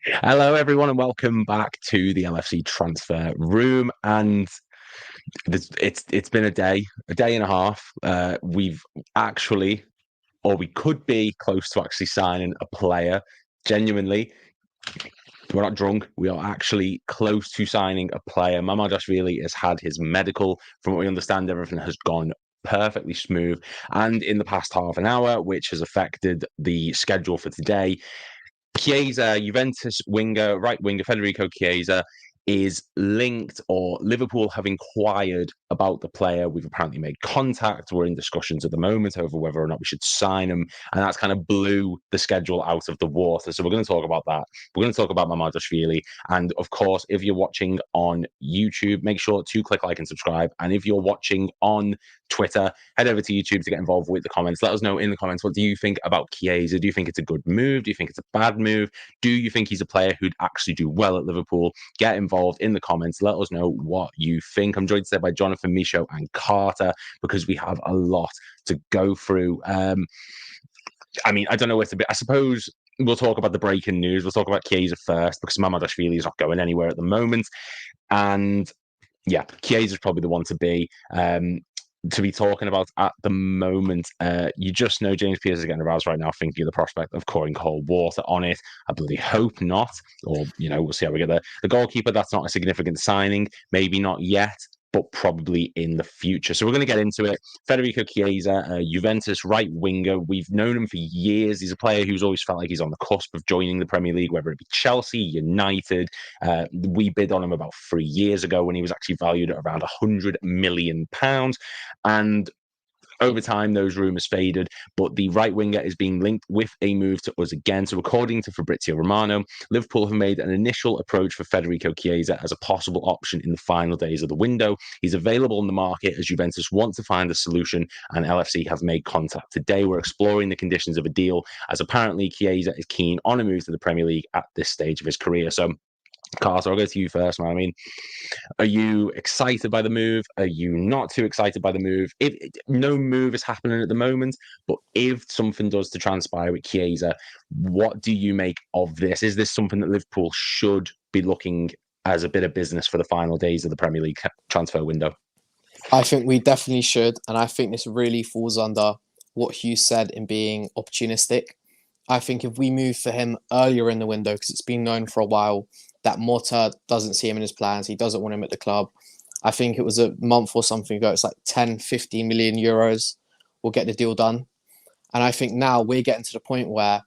Hello, everyone, and welcome back to the LFC transfer room. And it's been a day and a half. We've actually, or we could be close to actually signing a player. Genuinely, we're not drunk. We are actually close to signing a player. Mamardashvili has had his medical. From what we understand, everything has gone perfectly smooth. And in the past half an hour, which has affected the schedule for today, Chiesa, Juventus winger, right winger Federico Chiesa is linked, or Liverpool have inquired about the player. We've apparently made contact. We're in discussions at the moment over whether or not we should sign him. And that's kind of blew the schedule out of the water. So we're going to talk about that. We're going to talk about Mamardashvili. And of course, if you're watching on YouTube, make sure to click like and subscribe. And if you're watching on Twitter, head over to YouTube to get involved with the comments. Let us know in the comments, what do you think about Chiesa? Do you think it's a good move? Do you think it's a bad move? Do you think he's a player who'd actually do well at Liverpool? Get involved in the comments. Let us know what you think. I'm joined today by Jonathan, Micho, and Carter because we have a lot to go through. I don't know where to be. I suppose we'll talk about the breaking news. We'll talk about Chiesa first because Mamardashvili is not going anywhere at the moment. And yeah, Chiesa is probably the one to be talking about at the moment. You just know James Pierce is getting aroused right now, thinking of the prospect of pouring cold water on it. I bloody hope not, or we'll see how we get there. The goalkeeper, that's not a significant signing, maybe not yet, but probably in the future. So we're going to get into it. Federico Chiesa, Juventus right winger. We've known him for years. He's a player who's always felt like he's on the cusp of joining the Premier League, whether it be Chelsea, United. We bid on him about 3 years ago when he was actually valued at around £100 million. And over time, those rumours faded, but the right winger is being linked with a move to us again. So according to Fabrizio Romano, Liverpool have made an initial approach for Federico Chiesa as a possible option in the final days of the window. He's available on the market as Juventus want to find a solution, and LFC have made contact. Today, we're exploring the conditions of a deal, as apparently Chiesa is keen on a move to the Premier League at this stage of his career. So Carter, I'll go to you first, man. Are you excited by the move? Are you not too excited by the move? If no move is happening at the moment, but if something does to transpire with Chiesa, what do you make of this? Is this something that Liverpool should be looking as a bit of business for the final days of the Premier League transfer window? I think we definitely should, and I think this really falls under what Hugh said in being opportunistic. I think if we move for him earlier in the window, because it's been known for a while that Motta doesn't see him in his plans, he doesn't want him at the club. I think it was a month or something ago, it's like 10, 15 million euros will get the deal done. And I think now we're getting to the point where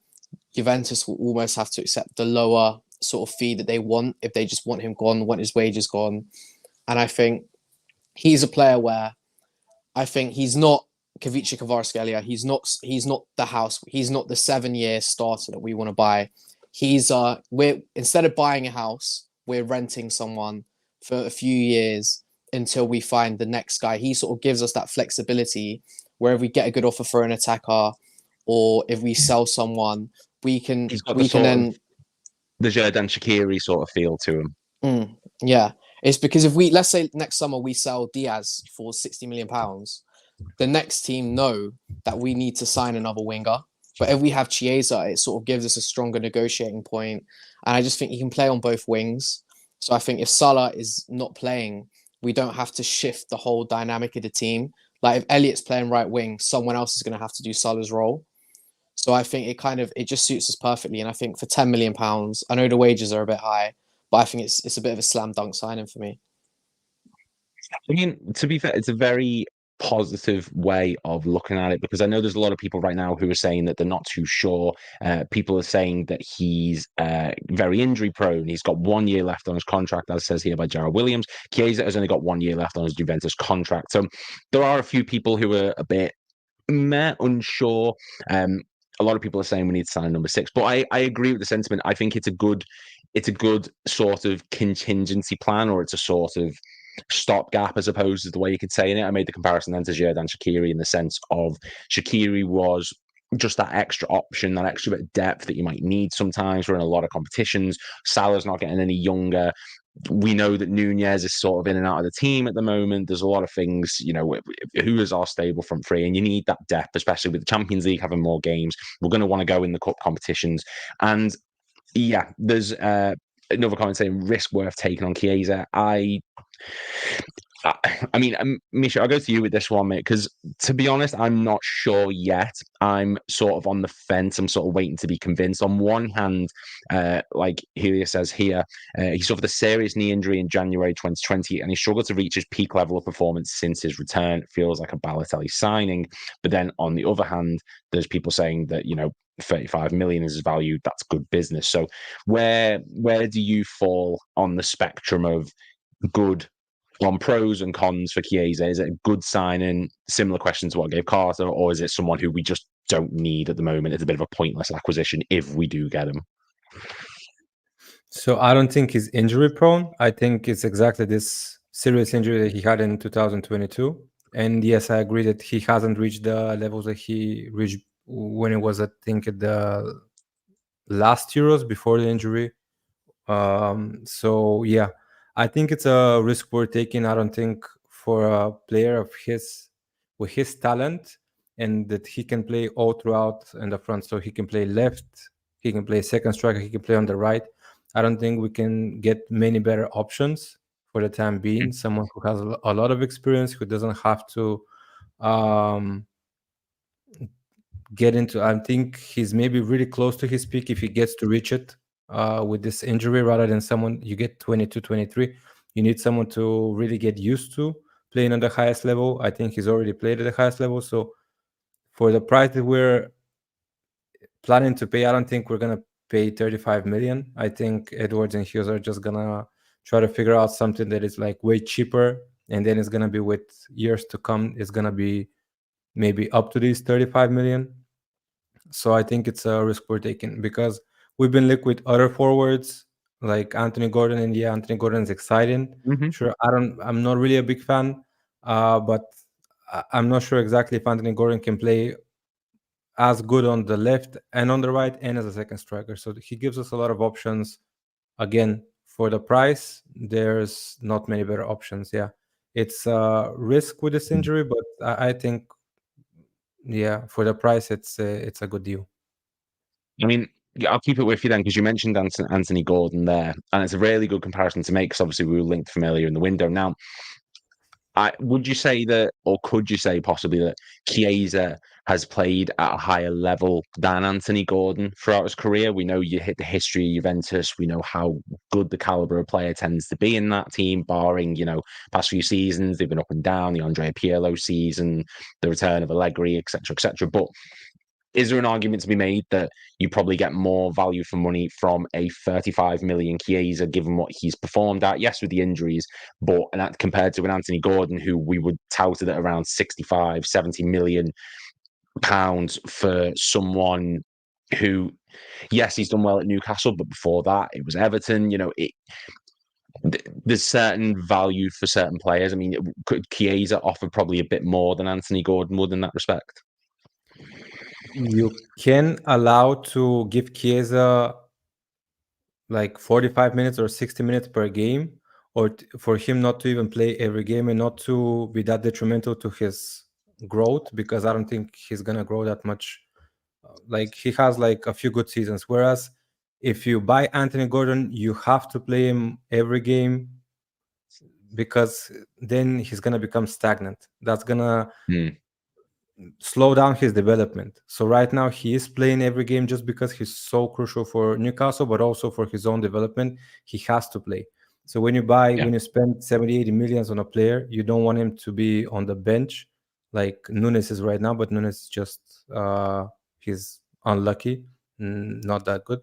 Juventus will almost have to accept the lower sort of fee that they want if they just want him gone, want his wages gone. And I think he's a player where I think he's not Kavica Kvaratskhelia. He's not the house. He's not the 7-year starter that we want to buy. We're instead of buying a house, we're renting someone for a few years until we find the next guy. He sort of gives us that flexibility where if we get a good offer for an attacker, or if we sell someone, we can then the Xherdan Shaqiri sort of feel to him. Yeah, it's because if let's say next summer we sell Diaz for £60 million, the next team know that we need to sign another winger. But if we have Chiesa, it sort of gives us a stronger negotiating point. And I just think he can play on both wings. So I think if Salah is not playing, we don't have to shift the whole dynamic of the team. Like if Elliott's playing right wing, someone else is going to have to do Salah's role. So I think it just suits us perfectly. And I think for £10 million, I know the wages are a bit high, but I think it's a bit of a slam dunk signing for me. I mean, to be fair, it's a very positive way of looking at it because I know there's a lot of people right now who are saying that they're not too sure. People are saying that he's very injury prone. He's got 1 year left on his contract, as says here by Jared Williams. Chiesa has only got 1 year left on his Juventus contract. So there are a few people who are a bit unsure. A lot of people are saying we need to sign number 6, but I agree with the sentiment. I think it's a good sort of contingency plan, or it's a sort of stopgap, I suppose, is the way you could say in it. I made the comparison then to Xherdan Shaqiri in the sense of Shaqiri was just that extra option, that extra bit of depth that you might need sometimes. We're in a lot of competitions. Salah's not getting any younger. We know that Nunez is sort of in and out of the team at the moment. There's a lot of things, who is our stable front three? And you need that depth, especially with the Champions League having more games. We're going to want to go in the cup competitions. And Yeah, there's another comment saying risk worth taking on Chiesa. I mean, Misha, I'll go to you with this one, mate, because to be honest, I'm not sure yet. I'm sort of on the fence. I'm sort of waiting to be convinced. On one hand, like Helia says here, he suffered a serious knee injury in January 2020, and he struggled to reach his peak level of performance since his return. It feels like a Balotelli signing. But then on the other hand, there's people saying that, 35 million is his value. That's good business. So where do you fall on the spectrum of good on pros and cons for Chiesa? Is it a good signing? Similar question to what I gave Carter, or is it someone who we just don't need at the moment? It's a bit of a pointless acquisition if we do get him. So I don't think he's injury prone. I think it's exactly this serious injury that he had in 2022. And yes, I agree that he hasn't reached the levels that he reached when it was, I think, at the last Euros before the injury. So yeah, I think it's a risk we're taking. I don't think for a player of with his talent, and that he can play all throughout in the front. So he can play left, he can play second striker, he can play on the right. I don't think we can get many better options for the time being. Someone who has a lot of experience, who doesn't have to um, get into. I think he's maybe really close to his peak if he gets to reach it with this injury, rather than someone you get 22, 23. You need someone to really get used to playing on the highest level. I think he's already played at the highest level. So for the price that we're planning to pay, I don't think we're gonna pay 35 million. I think Edwards and Hughes are just gonna try to figure out something that is like way cheaper, and then it's gonna be, with years to come, it's gonna be maybe up to these 35 million. So I think it's a risk we're taking, because we've been linked with other forwards like Anthony Gordon, and yeah, Anthony Gordon is exciting. Mm-hmm. Sure, I'm not really a big fan, but I'm not sure exactly if Anthony Gordon can play as good on the left and on the right and as a second striker. So he gives us a lot of options. Again, for the price, there's not many better options. Yeah, it's a risk with this injury, but I think, yeah, for the price, it's a good deal. I mean, yeah, I'll keep it with you then, because you mentioned Anthony Gordon there, and it's a really good comparison to make, because obviously we were linked from earlier in the window. Now, would you say that, or could you say possibly that Chiesa has played at a higher level than Anthony Gordon throughout his career? We know you hit the history of Juventus. We know how good the caliber of player tends to be in that team, barring, past few seasons. They've been up and down, the Andrea Pirlo season, the return of Allegri, etc., etc. But is there an argument to be made that you probably get more value for money from a 35 million Chiesa, given what he's performed at? Yes, with the injuries, but compared to an Anthony Gordon, who we would tout at around 65, 70 million pounds for someone who, yes, he's done well at Newcastle, but before that, it was Everton. There's certain value for certain players. I mean, could Chiesa offer probably a bit more than Anthony Gordon would in that respect? You can allow to give Chiesa like 45 minutes or 60 minutes per game, or for him not to even play every game and not to be that detrimental to his growth, because I don't think he's gonna grow that much. Like, he has like a few good seasons, whereas if you buy Anthony Gordon, you have to play him every game, because then he's gonna become stagnant. That's gonna slow down his development. So right now he is playing every game just because he's so crucial for Newcastle, but also for his own development. He has to play. So when you spend 70, 80 millions on a player, you don't want him to be on the bench like Nunes is right now, but Nunes just he's unlucky, not that good.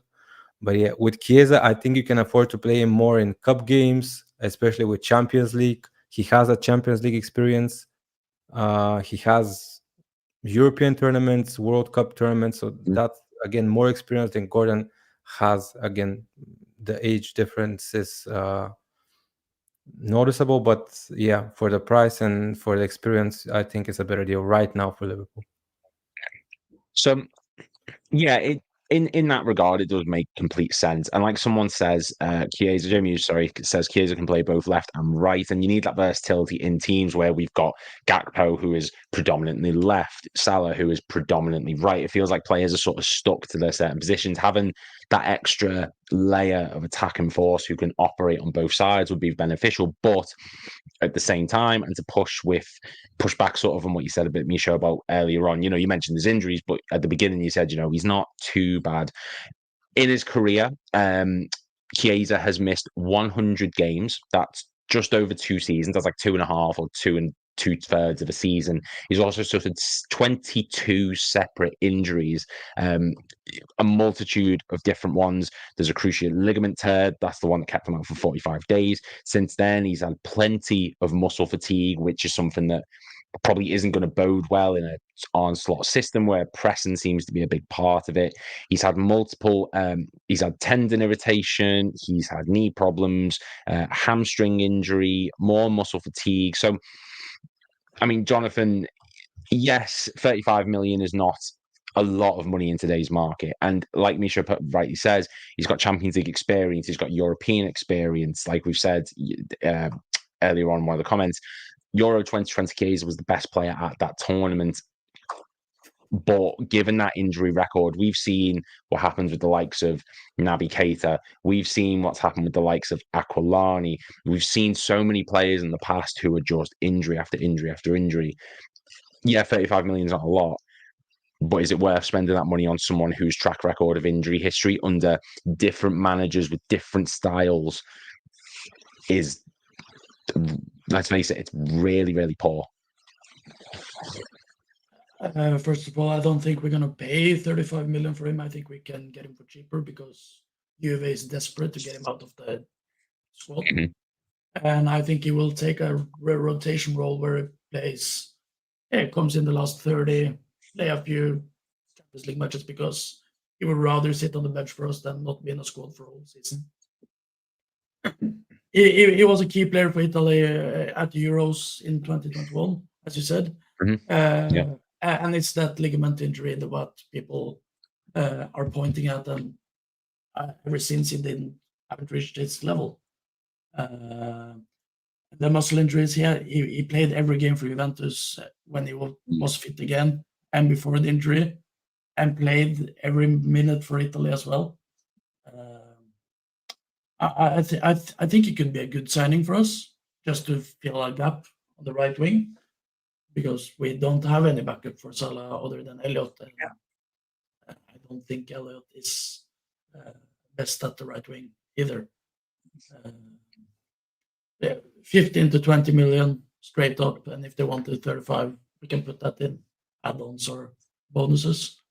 But yeah, with Chiesa, I think you can afford to play him more in cup games, especially with Champions League. He has a Champions League experience. He has European tournaments, World Cup tournaments. So that's, again, more experience than Gordon has. Again, the age difference is noticeable, but yeah, for the price and for the experience, I think it's a better deal right now for Liverpool. So, yeah, in that regard, it does make complete sense. And like someone says, Chiesa, Jamie Hughes, sorry, says Chiesa can play both left and right, and you need that versatility in teams where we've got Gakpo, who is predominantly left, Salah, who is predominantly right. It feels like players are sort of stuck to their certain positions. Having that extra layer of attack and force who can operate on both sides would be beneficial. But at the same time, and to push back sort of on what you said a bit, Misha, about earlier on, you mentioned his injuries, but at the beginning you said, he's not too bad. In his career, Chiesa has missed 100 games. That's just over 2 seasons. That's like 2.5 or 2 2/3 of a season. He's also suffered 22 separate injuries, a multitude of different ones. There's a cruciate ligament tear. That's the one that kept him out for 45 days. Since then, he's had plenty of muscle fatigue, which is something that probably isn't going to bode well in an onslaught system where pressing seems to be a big part of it. He's had he's had tendon irritation, he's had knee problems, hamstring injury, more muscle fatigue. So, I mean, Jonathan, yes, 35 million is not a lot of money in today's market. And like Misha rightly says, he's got Champions League experience, he's got European experience. Like we've said earlier on in one of the comments, Euro 2020 Chiesa was the best player at that tournament. But given that injury record, we've seen what happens with the likes of Naby Keita. We've seen what's happened with the likes of Aquilani. We've seen so many players in the past who are just injury after injury after injury. Yeah, 35 million is not a lot, but is it worth spending that money on someone whose track record of injury history under different managers with different styles is, let's face it, it's really, really poor? First of all, I don't think we're going to pay 35 million for him. I think we can get him for cheaper because Juve is desperate to get him out of the squad. Mhm. And I think he will take a rotation role where he plays, comes in the last 30, play a few Champions League matches because he would rather sit on the bench for us than not be in a squad for a whole season. He was a key player for Italy at the Euros in 2021, as you said. Yeah. And it's that ligament injury that what people are pointing at, and ever since haven't reached his level. The muscle injuries he played every game for Juventus when he was fit again and before the injury, and played every minute for Italy as well. I think he could be a good signing for us, just to fill a gap on the right wing, because we don't have any backup for Salah other than Elliot. I don't think Elliot is best at the right wing either. 15 to 20 million straight up, and if they wanted 35, we can put that in add-ons or bonuses.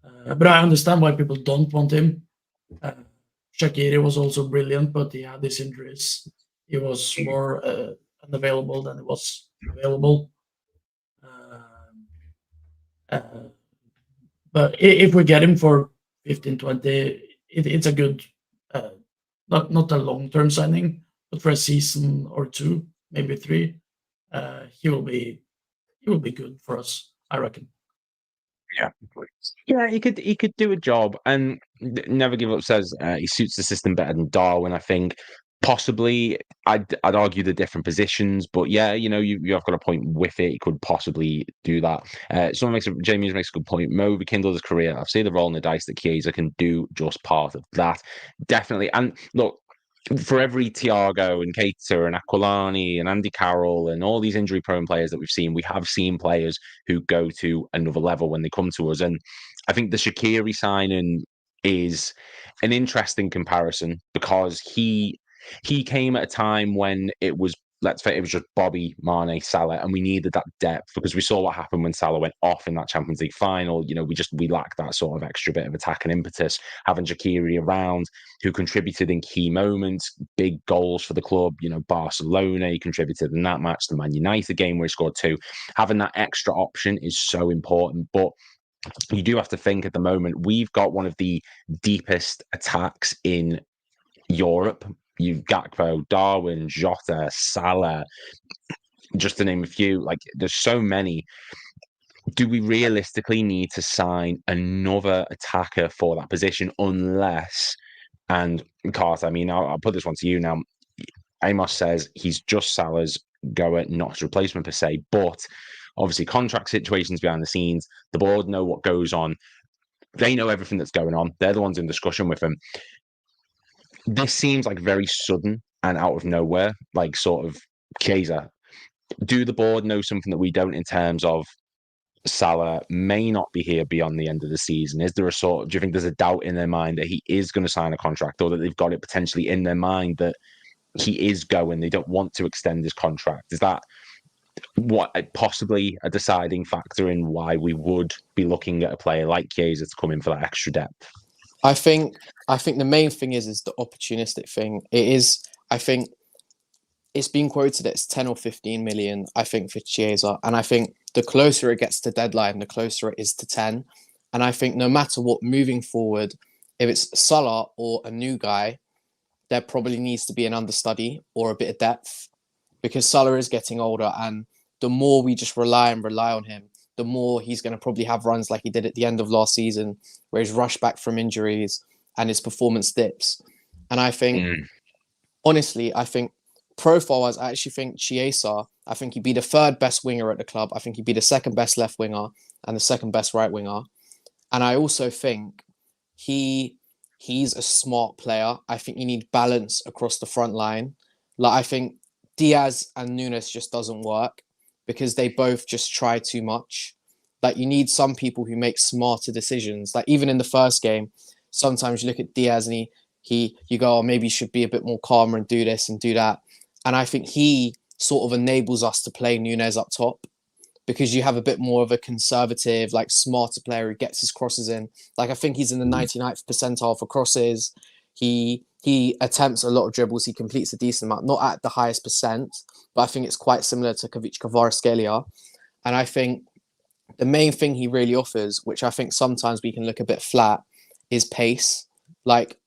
But I understand why people don't want him. Shaqiri was also brilliant, but he had these injuries. He was more unavailable than he was available. But if we get him for 15, 20, it's a good, not a long-term signing, but for a season or 2, maybe 3, he will be good for us, I reckon. Yeah, he could do a job, and Never Give Up says he suits the system better than Darwin. I think possibly I'd argue the different positions, but yeah, you have got a point with it. He could possibly do that. Jamie makes a good point. Mo rekindled his career. I've seen the roll in the dice that Chiesa can do just part of that, definitely. And look, for every Thiago and Keita and Aquilani and Andy Carroll and all these injury-prone players that we've seen, we have seen players who go to another level when they come to us. And I think the Shaqiri signing is an interesting comparison because he came at a time when it was, let's say, it was just Bobby, Mane, Salah, and we needed that depth because we saw what happened when Salah went off in that Champions League final. We lacked that sort of extra bit of attack and impetus. Having Shaqiri around, who contributed in key moments, big goals for the club. Barcelona, he contributed in that match, the Man United game where he scored 2. Having that extra option is so important, but you do have to think at the moment, we've got one of the deepest attacks in Europe. You've Gakpo, Darwin, Jota, Salah, just to name a few. Like, there's so many. Do we realistically need to sign another attacker for that position? Unless, and Carter, I mean, I'll put this one to you now. Amos says he's just Salah's goer, not his replacement per se, but obviously contract situations behind the scenes, the board know what goes on They know everything that's going on. They're the ones in discussion with him. This seems like very sudden and out of nowhere, like sort of Chiesa. Do the board know something that we don't in terms of Salah may not be here beyond the end of the season? Is there a sort? Do you think there's a doubt in their mind that he is going to sign a contract, or that they've got it potentially in their mind that he is going? They don't want to extend his contract. Is that what possibly a deciding factor in why we would be looking at a player like Chiesa to come in for that extra depth? I think the main thing is the opportunistic thing. It is. I think it's been quoted that it's 10 or 15 million, I think, for Chiesa. And I think the closer it gets to deadline, the closer it is to 10. And I think no matter what, moving forward, if it's Salah or a new guy, there probably needs to be an understudy or a bit of depth, because Salah is getting older. And the more we just rely on him, the more he's going to probably have runs like he did at the end of last season, where he's rushed back from injuries and his performance dips. And I think, honestly, I think profile-wise, I actually think Chiesa, I think he'd be the third best winger at the club. I think he'd be the second best left winger and the second best right winger. And I also think he's a smart player. I think you need balance across the front line. Like, I think Diaz and Nunes just doesn't work because they both just try too much. Like, you need some people who make smarter decisions. Like, even in the first game, sometimes you look at Diaz and you go, oh, maybe you should be a bit more calmer and do this and do that. And I think he sort of enables us to play Nunes up top, because you have a bit more of a conservative, like, smarter player who gets his crosses in. Like, I think he's in the 99th percentile for crosses. He attempts a lot of dribbles. He completes a decent amount, not at the highest percent, but I think it's quite similar to Kvaratskhelia. And I think the main thing he really offers, which I think sometimes we can look a bit flat, is pace. Like,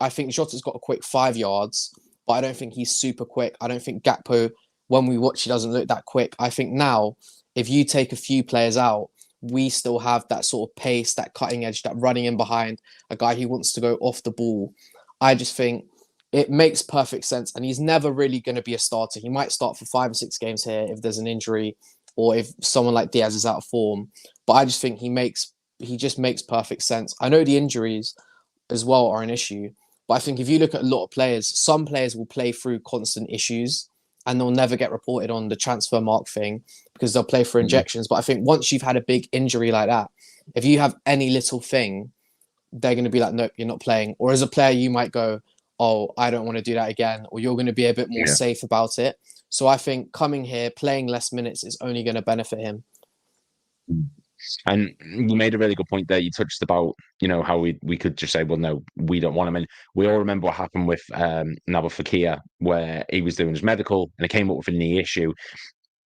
I think Jota's got a quick 5 yards, but I don't think he's super quick. I don't think Gakpo, when we watch, he doesn't look that quick. I think now, if you take a few players out, we still have that sort of pace, that cutting edge, that running in behind, a guy who wants to go off the ball. I just think it makes perfect sense. And he's never really going to be a starter. He might start for 5 or 6 games here if there's an injury or if someone like Diaz is out of form. But I just think he just makes perfect sense. I know the injuries as well are an issue, but I think if you look at a lot of players, some players will play through constant issues and they'll never get reported on the transfer mark thing because they'll play for injections. But I think once you've had a big injury like that, if you have any little thing, they're going to be like, nope, you're not playing. Or as a player, you might go, oh, I don't want to do that again. Or you're going to be a bit more safe about it. So I think coming here, playing less minutes is only going to benefit him. And you made a really good point there. You touched about, how we could just say, well, no, we don't want him. And we all remember what happened with Nabil Fekir, where he was doing his medical and it came up with a knee issue.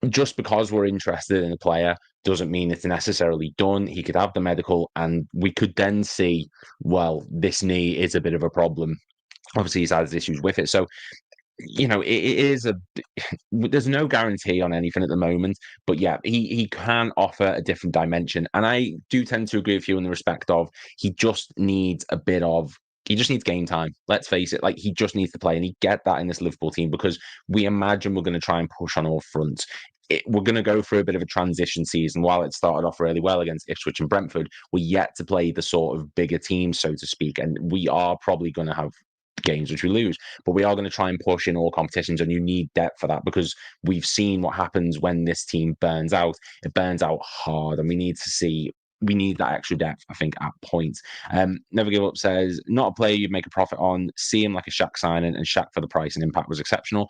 Just because we're interested in a player doesn't mean it's necessarily done. He could have the medical and we could then see, well, this knee is a bit of a problem. Obviously, he's had issues with it. So, it is there's no guarantee on anything at the moment, but yeah, he can offer a different dimension. And I do tend to agree with you in the respect of he just needs game time. Let's face it, like, he just needs to play, and he get that in this Liverpool team because we imagine we're going to try and push on all fronts. We're going to go through a bit of a transition season. While it started off really well against Ipswich and Brentford, we're yet to play the sort of bigger teams, so to speak, and we are probably going to have games which we lose, but we are going to try and push in all competitions, and you need depth for that because we've seen what happens when this team burns out. It burns out hard, and we need that extra depth, I think, at points. Never Give Up says, not a player you'd make a profit on. See him like a Shaq signing, and Shaq for the price and impact was exceptional.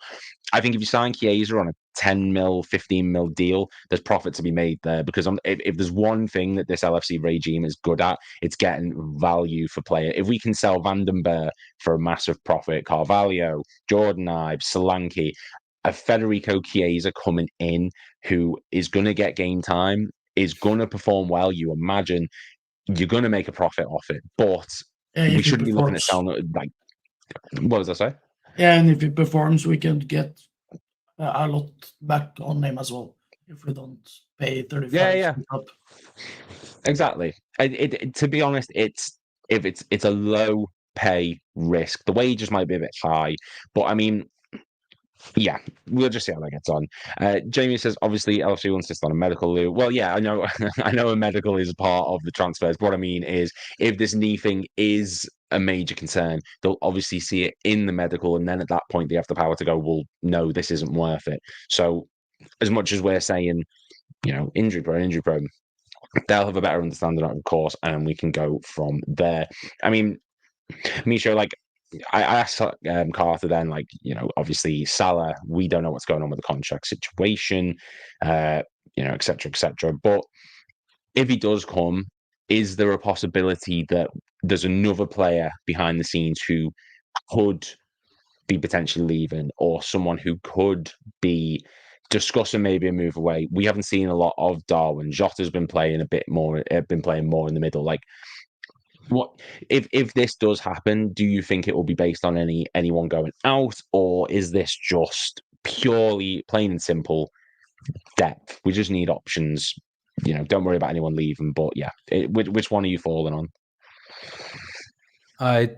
I think if you sign Chiesa on a 10 mil, 15 mil deal, there's profit to be made there because if there's one thing that this LFC regime is good at, it's getting value for player. If we can sell Van den Berg for a massive profit, Carvalho, Jordan Ives, Solanke, a Federico Chiesa coming in who is going to get game time, is going to perform well, you imagine you're going to make a profit off it. But we shouldn't be looking at selling, like, what does that say? Yeah, and if he performs, we can get a lot back on him as well if we don't pay 35. Yeah. Exactly. To be honest, it's a low pay risk. The wages might be a bit high, but I mean, Yeah, we'll just see how that gets on. Jamie says, obviously, LFC will insist on a medical. Lou. Well, yeah, I know, I know a medical is a part of the transfers. But what I mean is, if this knee thing is a major concern, they'll obviously see it in the medical, and then at that point, they have the power to go, well, no, this isn't worth it. So, as much as we're saying, injury prone, they'll have a better understanding of course, and we can go from there. I mean, Misha, like, I asked Carter then, like, obviously Salah, we don't know what's going on with the contract situation, et cetera, et cetera. But if he does come, is there a possibility that there's another player behind the scenes who could be potentially leaving, or someone who could be discussing maybe a move away? We haven't seen a lot of Darwin. Jota's been playing a bit more, been playing more in the middle. Like, what if this does happen? Do you think it will be based on anyone going out, or is this just purely plain and simple depth? We just need options. Don't worry about anyone leaving. But yeah, which one are you falling on? I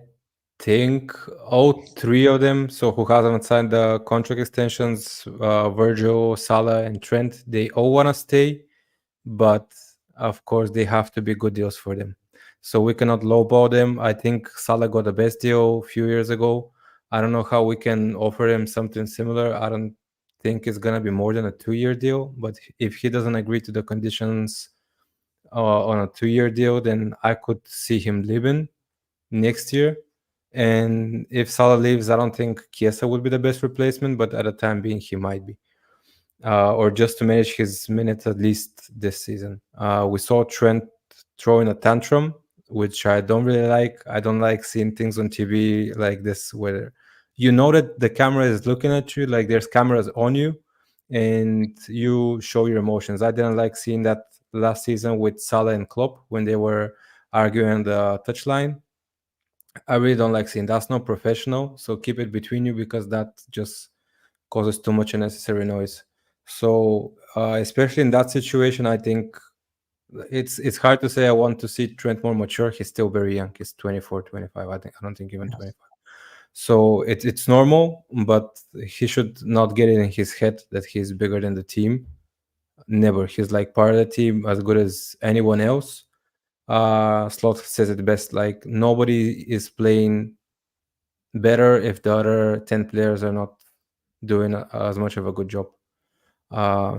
think all three of them, so who hasn't signed the contract extensions, Virgil, Salah, and Trent, they all want to stay, but of course they have to be good deals for them. So we cannot lowball them. I think Salah got the best deal a few years ago. I don't know how we can offer him something similar. I don't think it's going to be more than a 2-year deal, but if he doesn't agree to the conditions on a 2-year deal, then I could see him leaving next year. And if Salah leaves, I don't think Chiesa would be the best replacement, but at the time being, he might be. Or just to manage his minutes at least this season. We saw Trent throwing a tantrum, which I don't really like. I don't like seeing things on TV like this where that the camera is looking at you, like there's cameras on you, and you show your emotions. I didn't like seeing that last season with Salah and Klopp when they were arguing on the touchline. I really don't like seeing that's not professional. So keep it between you, because that just causes too much unnecessary noise. So especially in that situation, I think it's hard to say I want to see Trent more mature. He's still very young. He's 24, 25. I don't think even 25. So it's normal, but he should not get it in his head that he's bigger than the team. Never. He's like part of the team, as good as anyone else. Sloth says it best, like nobody is playing better if the other 10 players are not doing as much of a good job.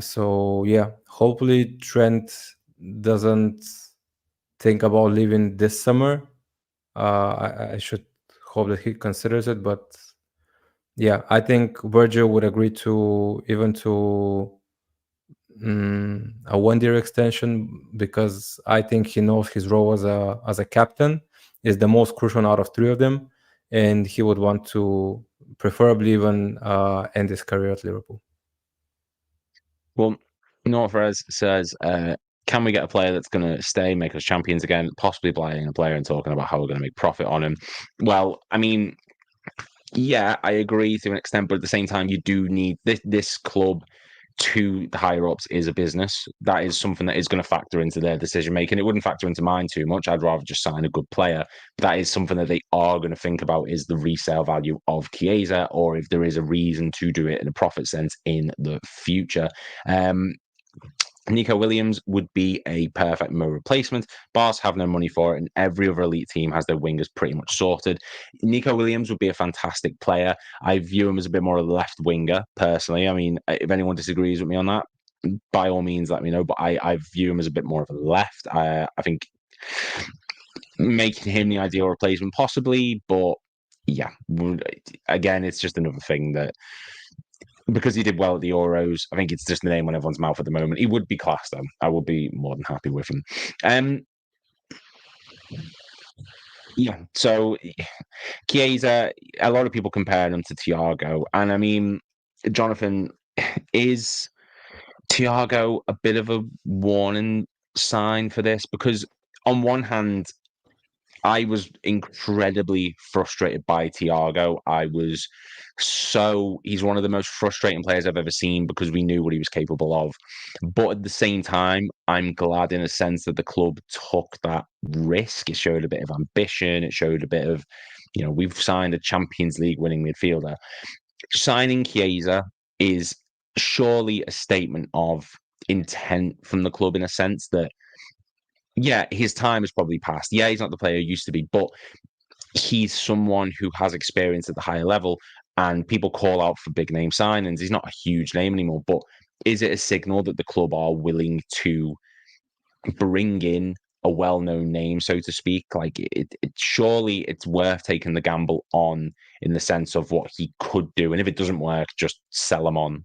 So yeah, hopefully Trent doesn't think about leaving this summer. I should hope that he considers it, but yeah, I think Virgil would agree to even to a 1-year extension, because I think he knows his role as a captain is the most crucial out of 3 of them, and he would want to preferably even end his career at Liverpool. Well, Northrez says, can we get a player that's going to stay, make us champions again, possibly buying a player and talking about how we're going to make profit on him? Well, I mean, yeah, I agree to an extent, but at the same time, you do need this club to the higher ups is a business. That is something that is going to factor into their decision making. It wouldn't factor into mine too much. I'd rather just sign a good player. But that is something that they are going to think about, is the resale value of Chiesa, or if there is a reason to do it in a profit sense in the future. Nico Williams would be a perfect Mo replacement. Bars have no money for it, and every other elite team has their wingers pretty much sorted. Nico Williams would be a fantastic player. I view him as a bit more of a left winger, personally. I mean, if anyone disagrees with me on that, by all means, let me know. But I view him as a bit more of a left. I think making him the ideal replacement, possibly. But yeah, again, it's just another thing that, because he did well at the Euros, I think it's just the name on everyone's mouth at the moment. He would be class, though. I would be more than happy with him. Yeah, so Chiesa, a lot of people compare him to Thiago. And I mean, Jonathan, is Thiago a bit of a warning sign for this? Because on one hand, I was incredibly frustrated by Thiago. He's one of the most frustrating players I've ever seen, because we knew what he was capable of. But at the same time, I'm glad in a sense that the club took that risk. It showed a bit of ambition. It showed a bit of, we've signed a Champions League winning midfielder. signing Chiesa is surely a statement of intent from the club in a sense that, yeah, his time has probably passed. Yeah, he's not the player he used to be, but he's someone who has experience at the higher level, and people call out for big name signings. He's not a huge name anymore, but is it a signal that the club are willing to bring in a well-known name, so to speak? Like surely it's worth taking the gamble on, in the sense of what he could do, and if it doesn't work, just sell him on.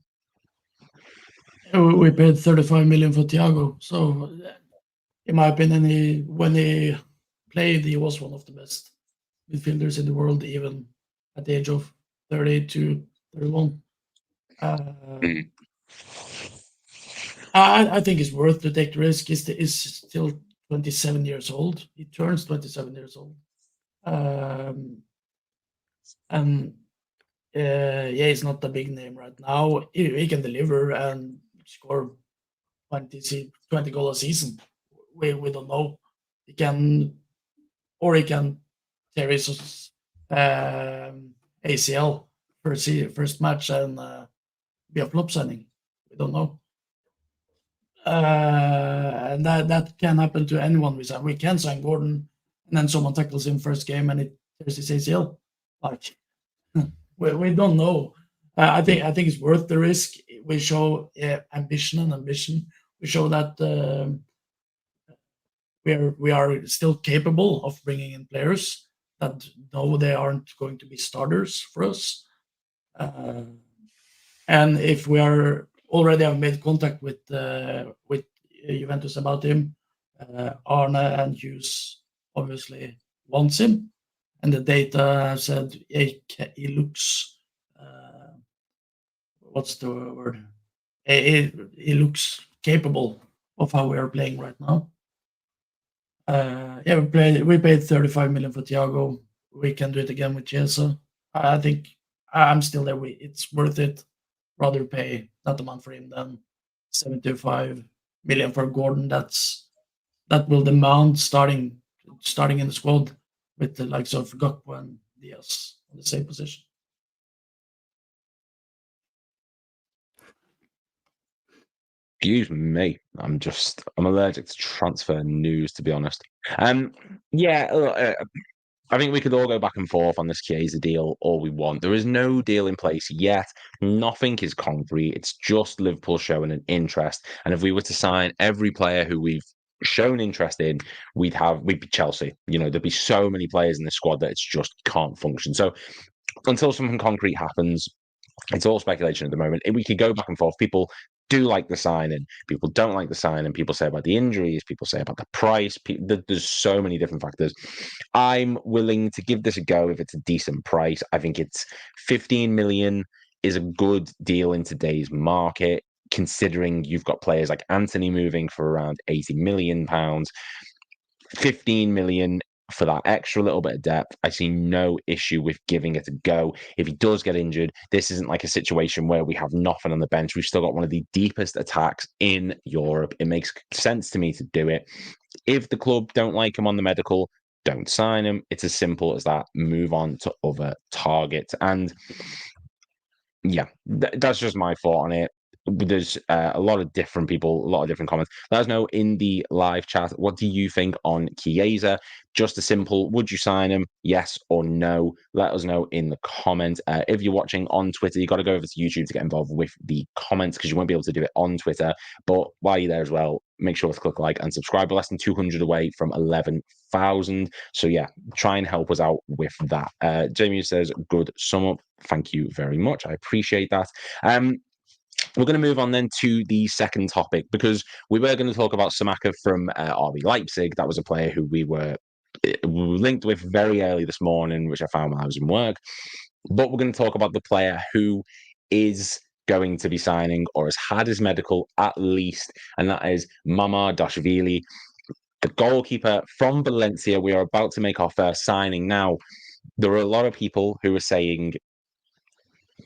We paid 35 million for Thiago, so in my opinion, when he played, he was one of the best midfielders in the world, even at the age of 30 to 31. I think it's worth to take the risk. He's still 27 years old. He turns 27 years old. And he's not a big name right now. He can deliver and score 20 goals a season. We don't know. He can tear his ACL first match and be a flop signing. We don't know. And that can happen to anyone we sign. We can sign Gordon, and then someone tackles him first game and it tears his ACL. Like we don't know. I think it's worth the risk. We show ambition. We show that we are still capable of bringing in players that know they aren't going to be starters for us. And if we are already have made contact with Juventus about him, Arne and Hughes obviously wants him, and the data said he looks. What's the word? He looks capable of how we are playing right now. We paid 35 million for Thiago. We can do it again with Chiesa. I think I'm still there. It's worth it. Rather pay that amount for him than 75 million for Gordon. That will demand starting in the squad with the likes of Gakpo and Diaz on the same position. Excuse me. I'm allergic to transfer news, to be honest. I think we could all go back and forth on this Chiesa deal all we want. There is no deal in place yet. Nothing is concrete. It's just Liverpool showing an interest. And if we were to sign every player who we've shown interest in, we'd be Chelsea. There'd be so many players in the squad that it's just can't function. So until something concrete happens, it's all speculation at the moment. We could go back and forth. People do like the signing. People don't like the signing. People say about the injuries. People say about the price. There's so many different factors. I'm willing to give this a go if it's a decent price. I think it's 15 million is a good deal in today's market, considering you've got players like Anthony moving for around 80 million pounds. 15 million for that extra little bit of depth, I see no issue with giving it a go. If he does get injured, this isn't like a situation where we have nothing on the bench. We've still got one of the deepest attacks in Europe. It makes sense to me to do it. If the club don't like him on the medical, don't sign him. It's as simple as that. Move on to other targets. And yeah, that's just my thought on it. There's a lot of different people, a lot of different comments. Let us know in the live chat, what do you think on Chiesa? Just a simple, would you sign him? Yes or no? Let us know in the comments. If you're watching on Twitter, you got to go over to YouTube to get involved with the comments, because you won't be able to do it on Twitter. But while you're there as well, make sure to click like and subscribe. We're less than 200 away from 11,000. So yeah, try and help us out with that. Jamie says, good sum up. Thank you very much. I appreciate that. We're going to move on then to the second topic, because we were going to talk about Simikan from RB Leipzig. That was a player who we were linked with very early this morning, which I found while I was in work. But we're going to talk about the player who is going to be signing, or has had his medical at least, and that is Mamardashvili, the goalkeeper from Valencia. We are about to make our first signing. Now, there are a lot of people who are saying,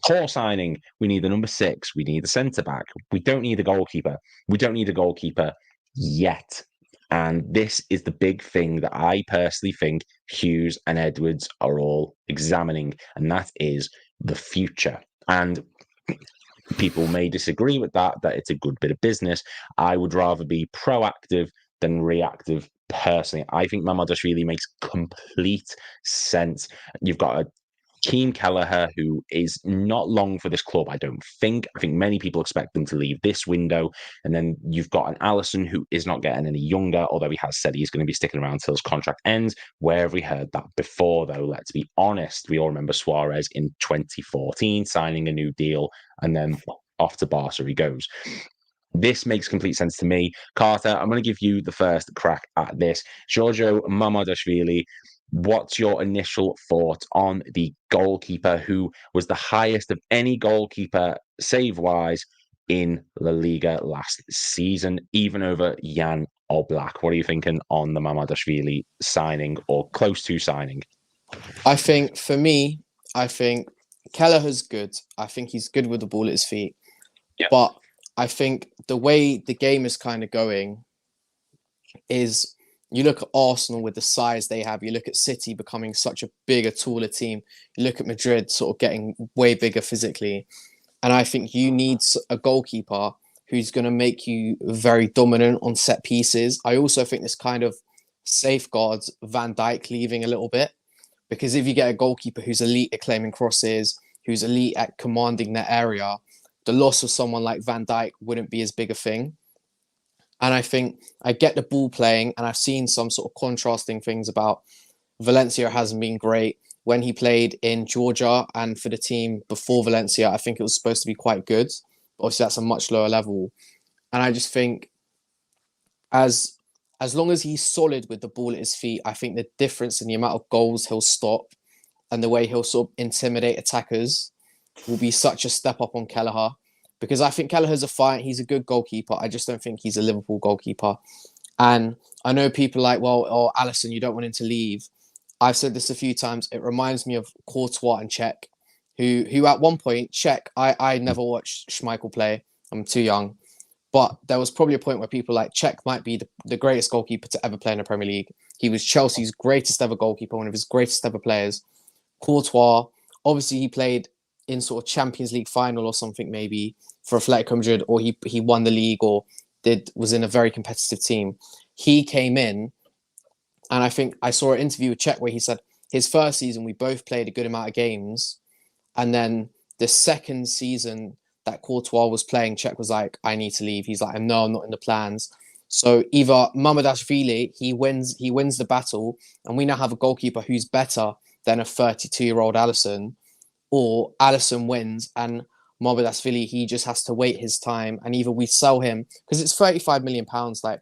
poor signing. We need the number 6. We need a centre-back. We don't need a goalkeeper. We don't need a goalkeeper yet. And this is the big thing that I personally think Hughes and Edwards are all examining, and that is the future. And people may disagree with that it's a good bit of business. I would rather be proactive than reactive personally. I think Mamardashvili makes complete sense. You've got a Keane Kelleher, who is not long for this club, I don't think. I think many people expect them to leave this window. And then you've got an Alisson who is not getting any younger, although he has said he's going to be sticking around until his contract ends. Where have we heard that before, though? Let's be honest. We all remember Suarez in 2014 signing a new deal, and then off to Barca he goes. This makes complete sense to me. Carter, I'm going to give you the first crack at this. Giorgio Mamardashvili, what's your initial thought on the goalkeeper who was the highest of any goalkeeper save-wise in La Liga last season, even over Jan Oblak? What are you thinking on the Mamardashvili signing or close to signing? I think for me, I think Kelleher's good. I think he's good with the ball at his feet. Yeah. But I think the way the game is kind of going is you look at Arsenal with the size they have. You look at City becoming such a bigger, taller team. You look at Madrid sort of getting way bigger physically. And I think you need a goalkeeper who's going to make you very dominant on set pieces. I also think this kind of safeguards Van Dijk leaving a little bit. Because if you get a goalkeeper who's elite at claiming crosses, who's elite at commanding their area, the loss of someone like Van Dijk wouldn't be as big a thing. And I think I get the ball playing, and I've seen some sort of contrasting things about Valencia hasn't been great. When he played in Georgia and for the team before Valencia, I think it was supposed to be quite good. Obviously, that's a much lower level. And I just think as long as he's solid with the ball at his feet, I think the difference in the amount of goals he'll stop and the way he'll sort of intimidate attackers will be such a step up on Kelleher, because I think Kelleher's he's a good goalkeeper. I just don't think he's a Liverpool goalkeeper. And I know people are like, well, Alisson, you don't want him to leave. I've said this a few times. It reminds me of Courtois and Cech, who at one point, Cech, I never watched Schmeichel play. I'm too young. But there was probably a point where people like Cech might be the greatest goalkeeper to ever play in the Premier League. He was Chelsea's greatest ever goalkeeper, one of his greatest ever players. Courtois, obviously he played in sort of Champions League final or something maybe for Atletico Madrid, or he won the league or was in a very competitive team. He came in, and I think I saw an interview with Cech where he said his first season we both played a good amount of games, and then the second season that Courtois was playing, Cech was like, I need to leave. He's like, no, I'm not in the plans. So either Mamardashvili, he wins the battle, and we now have a goalkeeper who's better than a 32-year-old Alisson, or Alisson wins and Mamardashvili, he just has to wait his time, and either we sell him, because it's £35 million. Like,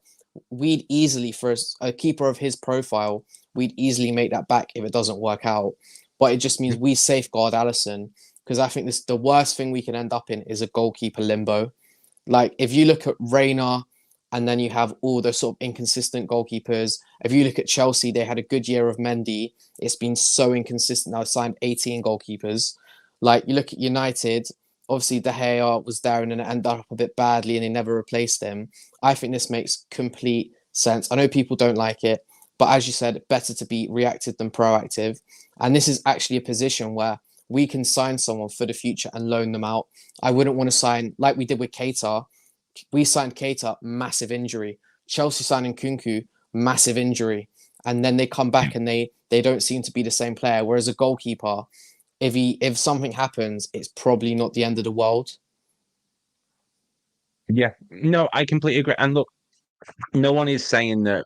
we'd easily, for a keeper of his profile, we'd easily make that back if it doesn't work out. But it just means we safeguard Alisson, because I think the worst thing we can end up in is a goalkeeper limbo. Like, if you look at Reina, and then you have all the sort of inconsistent goalkeepers. If you look at Chelsea, they had a good year of Mendy. It's been so inconsistent. Now signed 18 goalkeepers. Like, you look at United, obviously De Gea was there and then it ended up a bit badly and they never replaced him. I think this makes complete sense. I know people don't like it, but as you said, better to be reactive than proactive. And this is actually a position where we can sign someone for the future and loan them out. I wouldn't want to sign, like we did with Keita. We signed Keita, massive injury. Chelsea signing Kunku, massive injury. And then they come back and they don't seem to be the same player. Whereas a goalkeeper, if something happens, it's probably not the end of the world. Yeah, no, I completely agree. And look, no one is saying that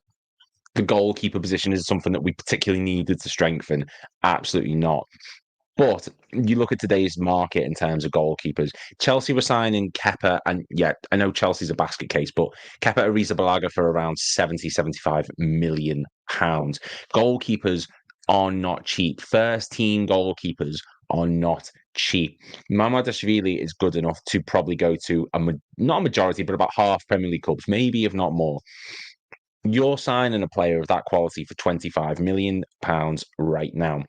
the goalkeeper position is something that we particularly needed to strengthen. Absolutely not. But you look at today's market in terms of goalkeepers. Chelsea were signing Kepa, and yeah, I know Chelsea's a basket case, but Kepa Arrizabalaga for around 75 million pounds. Goalkeepers are not cheap. First team goalkeepers are not cheap. Mamardashvili is good enough to probably go to not a majority, but about half Premier League clubs, maybe if not more. You're signing a player of that quality for £25 million right now.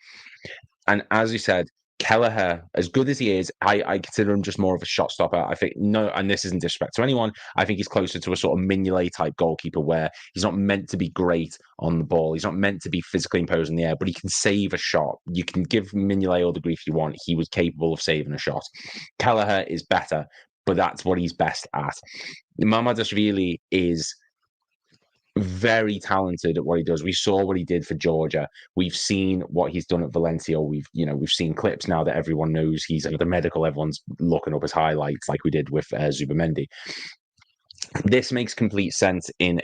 And as you said, Kelleher, as good as he is, I consider him just more of a shot stopper. I think, no, and this isn't disrespect to anyone, I think he's closer to a sort of Mignolet type goalkeeper where he's not meant to be great on the ball. He's not meant to be physically imposed in the air, but he can save a shot. You can give Mignolet all the grief you want. He was capable of saving a shot. Kelleher is better, but that's what he's best at. Mamardashvili is very talented at what he does. We saw what he did for Georgia. We've seen what he's done at Valencia. We've seen clips now that everyone knows he's at the medical. Everyone's looking up his highlights like we did with Zubamendi. This makes complete sense in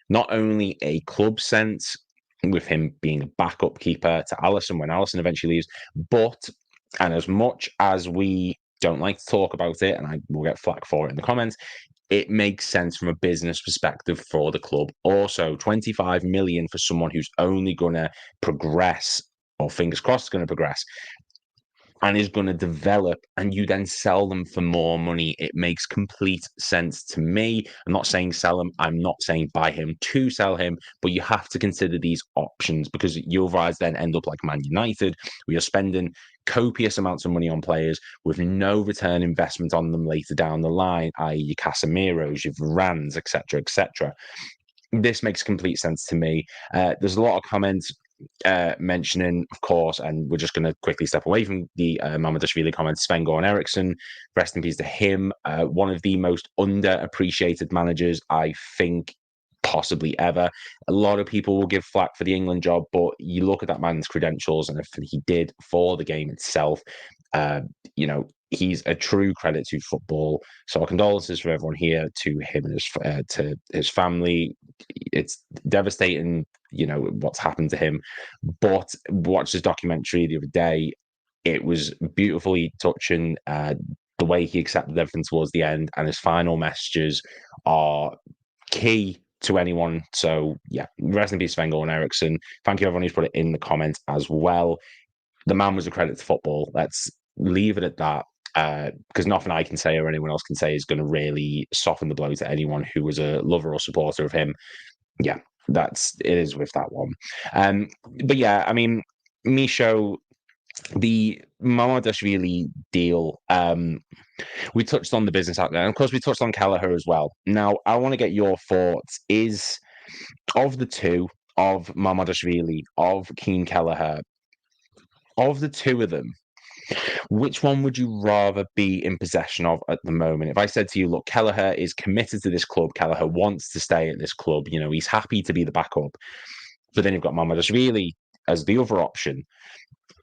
not only a club sense, with him being a backup keeper to Alisson when Alisson eventually leaves, but, and as much as we don't like to talk about it, and I will get flack for it in the comments, it makes sense from a business perspective for the club. Also, 25 million for someone who's only going to progress, or fingers crossed, going to progress, and is going to develop, and you then sell them for more money. It makes complete sense to me. I'm not saying sell him. I'm not saying buy him to sell him, but you have to consider these options, because you'll otherwise then end up like Man United, where you're spending copious amounts of money on players with no return investment on them later down the line, i.e. your Casemiros, your Varans, etc., etc. This makes complete sense to me. There's a lot of comments mentioning, of course, and we're just going to quickly step away from the Mamardashvili comments, Sven-Göran Eriksson, rest in peace to him. One of the most underappreciated managers, I think, possibly ever. A lot of people will give flack for the England job, but you look at that man's credentials and everything he did for the game itself. He's a true credit to football. So our condolences for everyone here to him and to his family. It's devastating, what's happened to him. But watched his documentary the other day. It was beautifully touching. The way he accepted everything towards the end, and his final messages are key to anyone. So yeah, rest in peace, Sven-Göran Eriksson. Thank you everyone who's put it in the comments as well. The man was a credit to football. Let's leave it at that, because nothing I can say or anyone else can say is going to really soften the blow to anyone who was a lover or supporter of him. Yeah, it is with that one. But yeah, I mean, Misho, the Mamardashvili deal, we touched on the business out there, and of course we touched on Kelleher as well. Now, I want to get your thoughts. Is, of the two, of Mamardashvili, of Keane Kelleher, of the two of them, which one would you rather be in possession of at the moment? If I said to you, look, Kelleher is committed to this club, Kelleher wants to stay at this club, he's happy to be the backup, but then you've got Mamardashvili as the other option,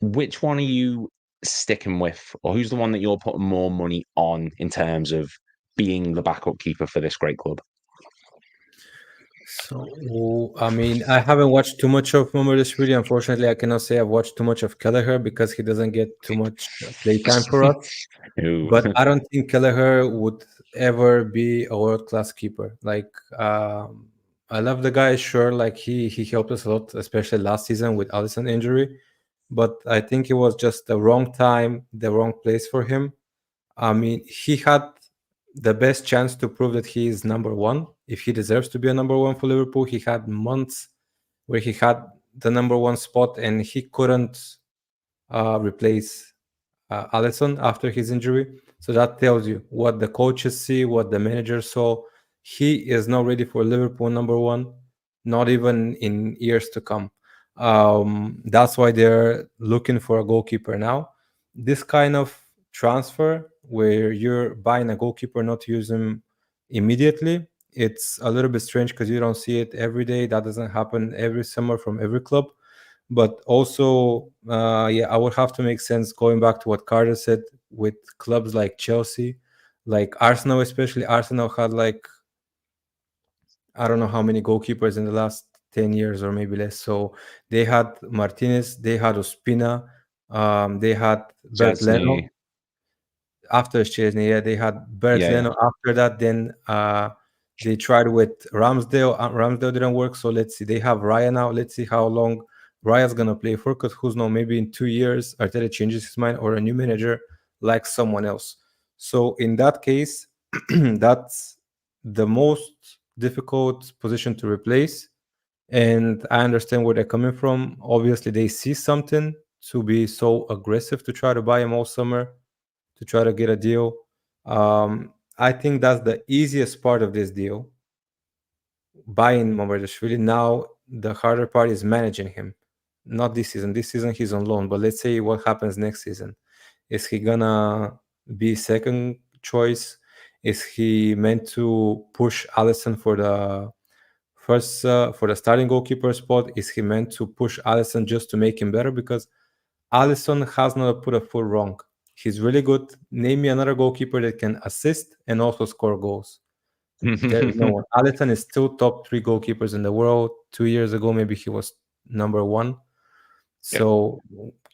which one are you sticking with, or who's the one that you're putting more money on in terms of being the backup keeper for this great club? So, I mean, I haven't watched too much of Mamardashvili. Unfortunately, I cannot say I've watched too much of Kelleher because he doesn't get too much playtime for us. But I don't think Kelleher would ever be a world-class keeper. Like, I love the guy, sure. Like, he helped us a lot, especially last season with Alisson injury. But I think it was just the wrong time, the wrong place for him. I mean, he had the best chance to prove that he is number one, if he deserves to be a number one for Liverpool. He had months where he had the number one spot and he couldn't replace Alisson after his injury. So that tells you what the coaches see, what the manager saw. He is not ready for Liverpool number one, not even in years to come. That's why they're looking for a goalkeeper now. This kind of transfer where you're buying a goalkeeper not to use him immediately, it's a little bit strange because you don't see it every day. That doesn't happen every summer from every club. But also, I would have to make sense going back to what Carter said with clubs like Chelsea, like Arsenal, especially. Arsenal had I don't know how many goalkeepers in the last 10 years or maybe less. So they had Martinez, they had Ospina, they had Bert Leno. After Szczesny, they had Bert Leno. After that, then they tried with Ramsdale. Ramsdale didn't work. So let's see. They have Raya now. Let's see how long Raya's going to play for, because who's knows, maybe in 2 years, Arteta changes his mind or a new manager likes someone else. So in that case, that's the most difficult position to replace. And I understand where they're coming from. Obviously, they see something to be so aggressive to try to buy him all summer, to try to get a deal. I think that's the easiest part of this deal, buying Mamardashvili. Now the harder part is managing him. Not this season. This season he's on loan, but let's say what happens next season. Is he gonna be second choice? Is he meant to push Alisson for the first for the starting goalkeeper spot? Is he meant to push Alisson just to make him better? Because Alisson has not put a foot wrong. He's really good. Name me another goalkeeper that can assist and also score goals. There's no one. Alisson is still top 3 goalkeepers in the world. 2 years ago, maybe he was number 1. So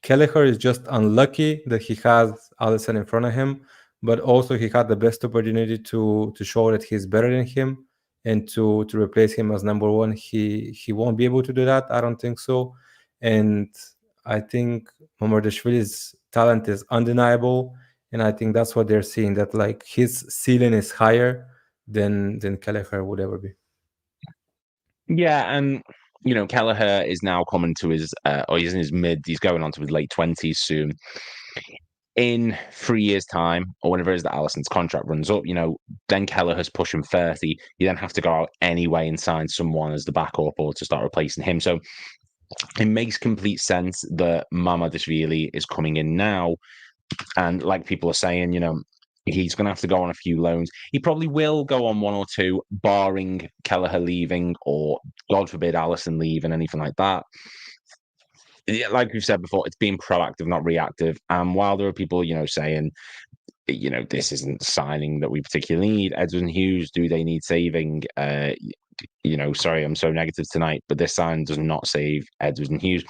Kelleher is just unlucky that he has Alisson in front of him, but also he had the best opportunity to show that he's better than him and to replace him as number 1. He won't be able to do that. I don't think so. And I think Mamardashvili's talent is undeniable, and I think that's what they're seeing, that like his ceiling is higher than Kelleher would ever be. Yeah, and Kelleher is now coming to his, or he's in his he's going on to his late 20s soon. In 3 years' time, or whenever it is that Alisson's contract runs up, then Kelleher's pushing 30. You then have to go out anyway and sign someone as the backup or to start replacing him. So it makes complete sense that Mamardashvili is coming in now. And like people are saying, he's going to have to go on a few loans. He probably will go on 1 or 2, barring Kelleher leaving or, God forbid, Alisson leaving, anything like that. Like we've said before, it's being proactive, not reactive. And while there are people, saying, this isn't signing that we particularly need, Edwards and Hughes, do they need saving? Sorry, I'm so negative tonight, but this sign does not save Edwards and Hughes.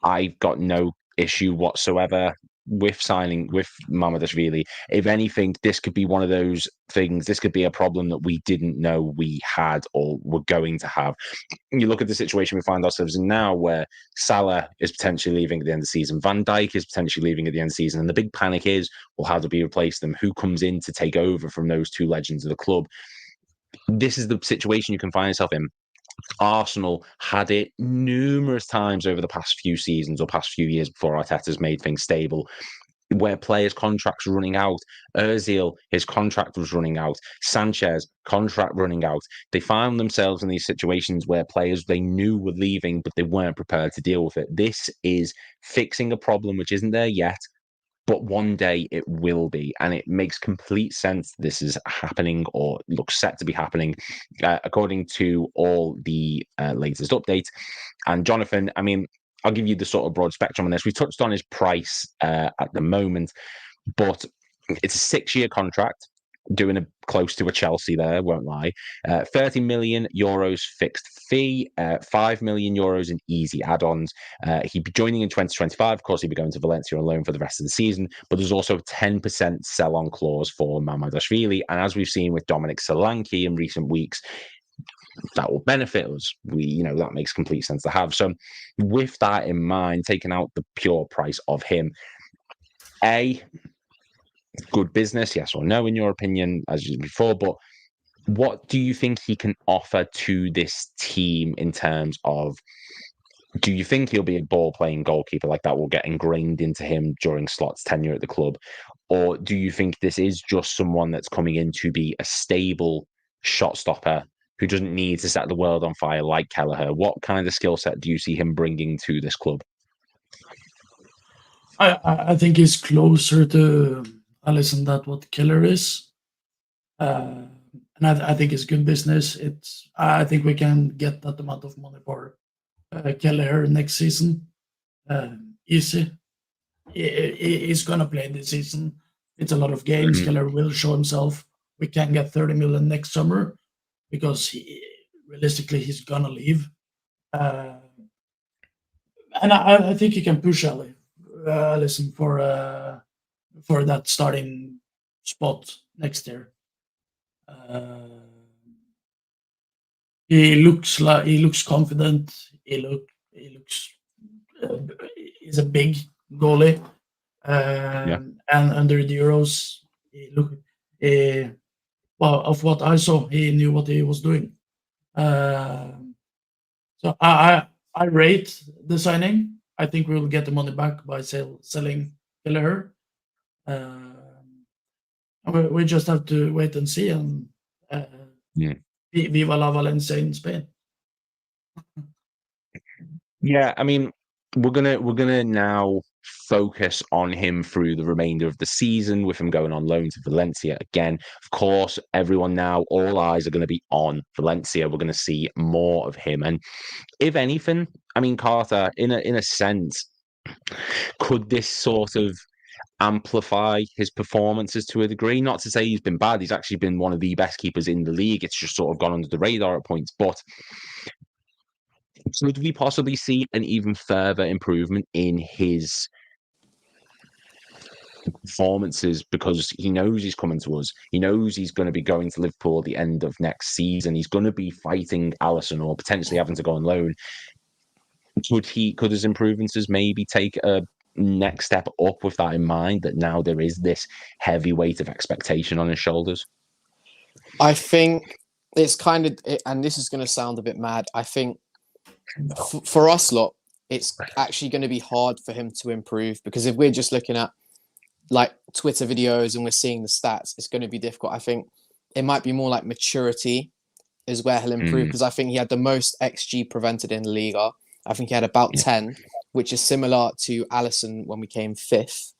I've got no issue whatsoever with signing with Mamardashvili. If anything, this could be one of those things. This could be a problem that we didn't know we had or were going to have. You look at the situation we find ourselves in now, where Salah is potentially leaving at the end of the season, Van Dijk is potentially leaving at the end of the season, and the big panic is, well, how do we replace them? Who comes in to take over from those 2 legends of the club? This is the situation you can find yourself in. Arsenal had it numerous times over the past few seasons or past few years before Arteta's made things stable, where players' contracts running out. Ozil, his contract was running out. Sanchez, contract running out. They found themselves in these situations where players they knew were leaving, but they weren't prepared to deal with it. This is fixing a problem which isn't there yet, but one day it will be, and it makes complete sense this is happening or looks set to be happening, according to all the latest updates. And Jonathan, I mean, I'll give you the sort of broad spectrum on this. We touched on his price at the moment, but it's a 6-year contract, doing close to a Chelsea there, won't lie. 30 million euros fixed fee, 5 million euros in easy add-ons. He'd be joining in 2025. Of course, he'd be going to Valencia on loan for the rest of the season, but there's also a 10% sell-on clause for Mamardashvili. And as we've seen with Dominic Solanke in recent weeks, that will benefit us. That makes complete sense to have. So with that in mind, taking out the pure price of him, good business, yes or no, in your opinion, as you did before, but what do you think he can offer to this team in terms of, do you think he'll be a ball-playing goalkeeper like that will get ingrained into him during Slot's tenure at the club? Or do you think this is just someone that's coming in to be a stable shot stopper who doesn't need to set the world on fire like Kelleher? What kind of skill set do you see him bringing to this club? I think he's closer to Alisson than what Kelleher is. And I think it's good business. I think we can get that amount of money for Kelleher next season. Easy. He's going to play this season. It's a lot of games. Kelleher will show himself. We can get 30 million next summer because realistically he's going to leave. And I think he can push Alisson for that starting spot next year. He looks confident. He's a big goalie, and under the Euros, of what I saw, he knew what he was doing. So I rate the signing. I think we will get the money back by selling Kelleher. We just have to wait and see, and Viva la Valencia in Spain. Yeah, I mean, we're gonna now focus on him through the remainder of the season, with him going on loan to Valencia again. Of course, everyone now, all eyes are going to be on Valencia. We're going to see more of him, and if anything, I mean, Carter, in a sense, could this sort of amplify his performances to a degree? Not to say he's been bad; he's actually been one of the best keepers in the league. It's just sort of gone under the radar at points, but could we possibly see an even further improvement in his performances, because he knows he's coming to us? He knows he's going to be going to Liverpool at the end of next season. He's going to be fighting Alisson or potentially having to go on loan. Could his improvements maybe take a next step up with that in mind, that now there is this heavy weight of expectation on his shoulders? I think it's kind of, and this is going to sound a bit mad, I think for us lot, it's actually going to be hard for him to improve, because if we're just looking at like Twitter videos and we're seeing the stats, it's going to be difficult. I think it might be more like maturity is where he'll improve, because I think he had the most XG prevented in the Liga. I think he had about 10, which is similar to Alisson when we came 5th,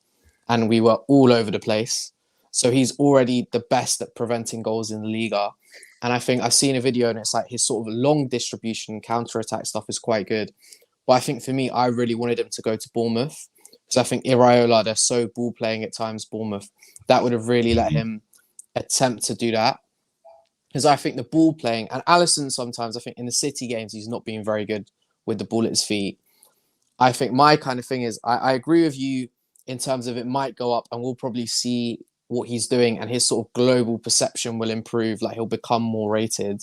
and we were all over the place. So he's already the best at preventing goals in the Liga. And I think I've seen a video and it's like his sort of long distribution, counter-attack stuff is quite good. But I think for me, I really wanted him to go to Bournemouth, because I think Iraola, they're so ball playing at times, Bournemouth. That would have really let him attempt to do that. Because I think the ball playing, and Alisson sometimes, I think in the City games, he's not been very good with the ball at his feet. I think my kind of thing is, I agree with you in terms of it might go up, and we'll probably see what he's doing and his sort of global perception will improve, like he'll become more rated.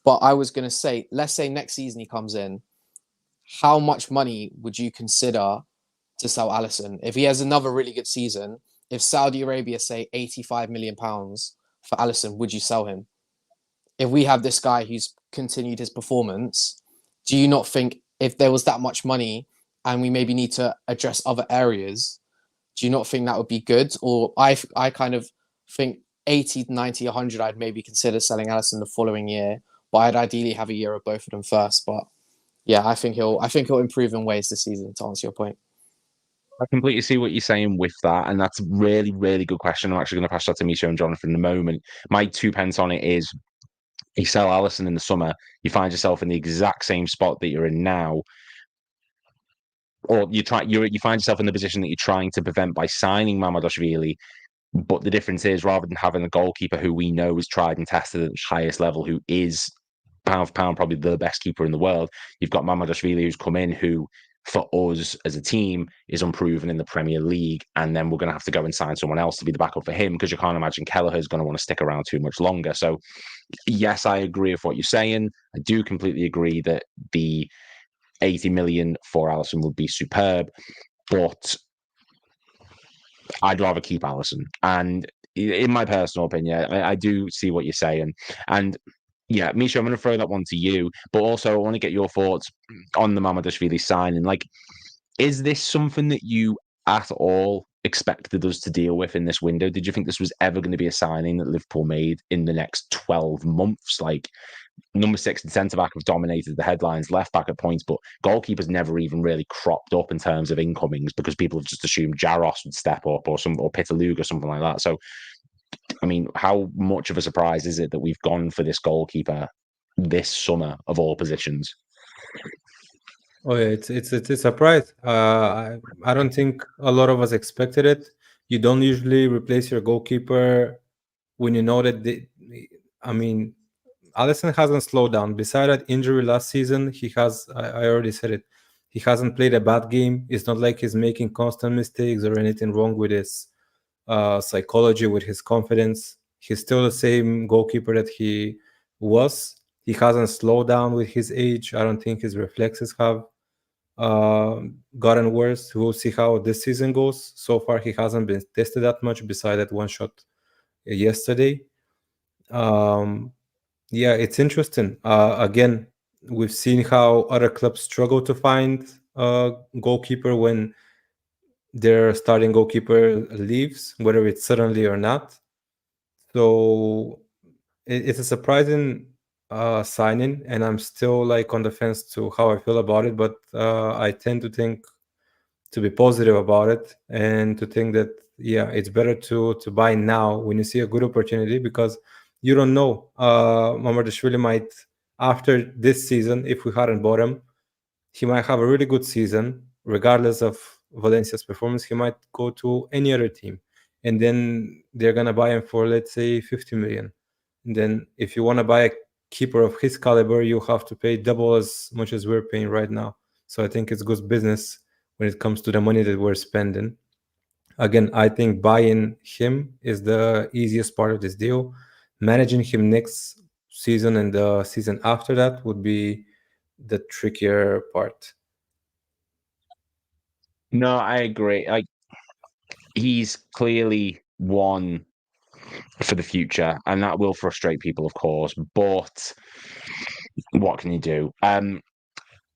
But I was going to say, let's say next season he comes in, how much money would you consider to sell Alisson? If he has another really good season, if Saudi Arabia say £85 million for Alisson, would you sell him? If we have this guy who's continued his performance, do you not think if there was that much money and we maybe need to address other areas, do you not think that would be good? Or I kind of think 80, 90, 100, I'd maybe consider selling Alisson the following year, but I'd ideally have a year of both of them first. But yeah, I think he'll improve in ways this season, to answer your point. I completely see what you're saying with that, and that's a really, really good question. I'm actually going to pass that to Misha and Jonathan in a moment. My 2 pence on it is, you sell Alisson in the summer, you find yourself in the exact same spot that you're in now, or you find yourself in the position that you're trying to prevent by signing Mamardashvili. But the difference is, rather than having a goalkeeper who we know is tried and tested at the highest level, who is pound for pound probably the best keeper in the world, you've got Mamardashvili, who's come in, who for us as a team is unproven in the Premier League, and then we're going to have to go and sign someone else to be the backup for him, because you can't imagine Kelleher is going to want to stick around too much longer. So yes, I agree with what you're saying. I do completely agree that the 80 million for Alisson would be superb, but I'd rather keep Alisson. And in my personal opinion, I do see what you're saying. And yeah, Misha, I'm going to throw that one to you, but also I want to get your thoughts on the Mamardashvili signing. Like, is this something that you at all expected us to deal with in this window? Did you think this was ever going to be a signing that Liverpool made in the next 12 months? Like, number 6 and centre-back have dominated the headlines, left-back at points, but goalkeepers never even really cropped up in terms of incomings, because people have just assumed Jaros would step up, or Pitaluga or something like that. So, I mean, how much of a surprise is it that we've gone for this goalkeeper this summer of all positions? Oh yeah, it's a surprise. I don't think a lot of us expected it. You don't usually replace your goalkeeper when you know that I mean, Alisson hasn't slowed down. Beside that injury last season, he has. I already said it. He hasn't played a bad game. It's not like he's making constant mistakes or anything wrong with his psychology, with his confidence. He's still the same goalkeeper that he was. He hasn't slowed down with his age. I don't think his reflexes have gotten worse. We'll see how this season goes. So far, he hasn't been tested that much, beside that one shot yesterday. Yeah, it's interesting. Again, we've seen how other clubs struggle to find goalkeeper when their starting goalkeeper leaves, whether it's suddenly or not. So it's a surprising signing, and I'm still like on the fence to how I feel about it. But I tend to think to be positive about it and to think that it's better to buy now when you see a good opportunity, because you don't know. Mamardashvili might, after this season, if we hadn't bought him, he might have a really good season regardless of Valencia's performance. He might go to any other team, and then they're gonna buy him for, let's say, 50 million. And then if you want to buy a keeper of his caliber, you have to pay double as much as we're paying right now. So I think it's good business when it comes to the money that we're spending. Again, I think buying him is the easiest part of this deal. Managing him next season and the season after that would be the trickier part. No, I agree. Like, he's clearly one for the future, and that will frustrate people, of course. But what can you do?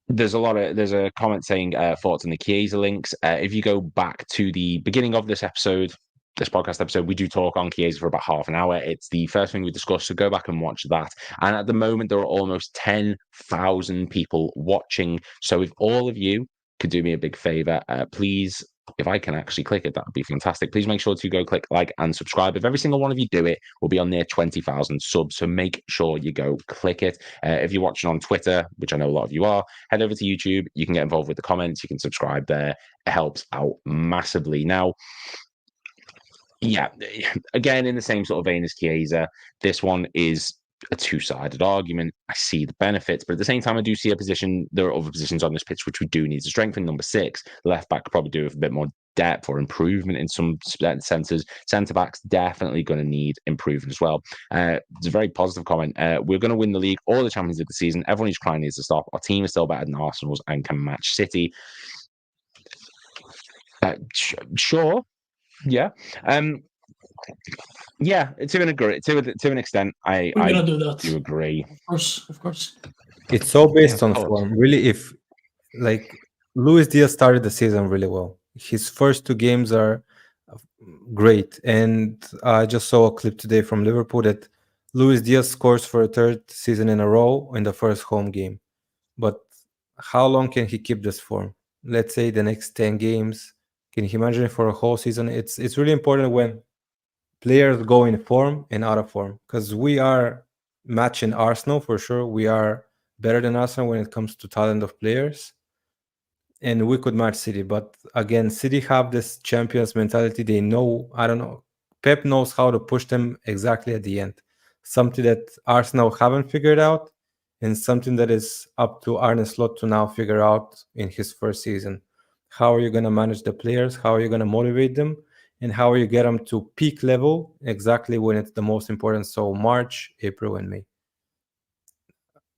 There's a comment saying thoughts on the Chiesa links. If you go back to the beginning of this podcast episode, we do talk on Chiesa for about half an hour. It's the first thing we discussed, so go back and watch that. And at the moment, there are almost 10,000 people watching. So if all of you could do me a big favor, please, if I can actually click it, that would be fantastic. Please make sure to go click like and subscribe. If every single one of you do it, we'll be on near 20,000 subs. So make sure you go click it. If you're watching on Twitter, which I know a lot of you are, head over to YouTube. You can get involved with the comments. You can subscribe there. It helps out massively. Now, again, in the same sort of vein as Chiesa, this one is a two-sided argument. I see the benefits, but at the same time, I do see there are other positions on this pitch which we do need to strengthen. Number 6, left back could probably do with a bit more depth or improvement in some senses. Centre backs definitely going to need improvement as well. It's a very positive comment. We're going to win the league or the Champions League this season. Everyone who's crying needs to stop. Our team is still better than Arsenal's and can match City. Sure. Yeah. Yeah, to an extent, I do that. do agree. Of course. It's all based on course. form. Really, if like Luis Diaz started the season really well. His first 2 games are great. And I just saw a clip today from Liverpool that Luis Diaz scores for a 3rd season in a row in the first home game. But how long can he keep this form? Let's say the next 10 games. Can he imagine it for a whole season? It's really important when players go in form and out of form, because we are matching Arsenal for sure. We are better than Arsenal when it comes to talent of players, and we could match City. But again, City have this champions mentality. They know, I don't know, Pep knows how to push them exactly at the end. Something that Arsenal haven't figured out, and something that is up to Arne Slot to now figure out in his first season. How are you going to manage the players? How are you going to motivate them? And how are you get them to peak level exactly when it's the most important? So March, April, and May.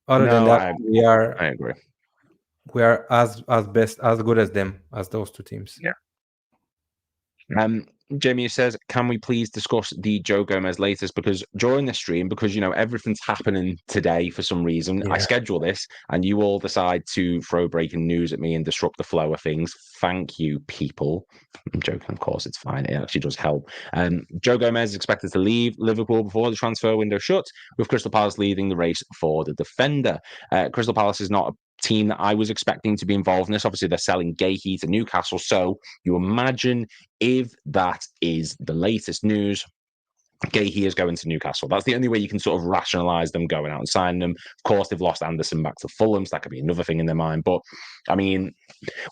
Other than that, I agree. We are as good as them, as those 2 teams. Yeah. Jamie says, can we please discuss the Joe Gomez latest? Because during the stream, because everything's happening today for some reason, I schedule this and you all decide to throw breaking news at me and disrupt the flow of things. Thank you, people. I'm joking, of course, it's fine. It actually does help. Joe Gomez is expected to leave Liverpool before the transfer window shuts, with Crystal Palace leading the race for the defender. Crystal Palace is not a team that I was expecting to be involved in this. Obviously, they're selling Gahey to Newcastle. So you imagine if that is the latest news, Gahey is going to Newcastle. That's the only way you can sort of rationalise them going out and signing them. Of course, they've lost Anderson back to Fulham, so that could be another thing in their mind. But I mean,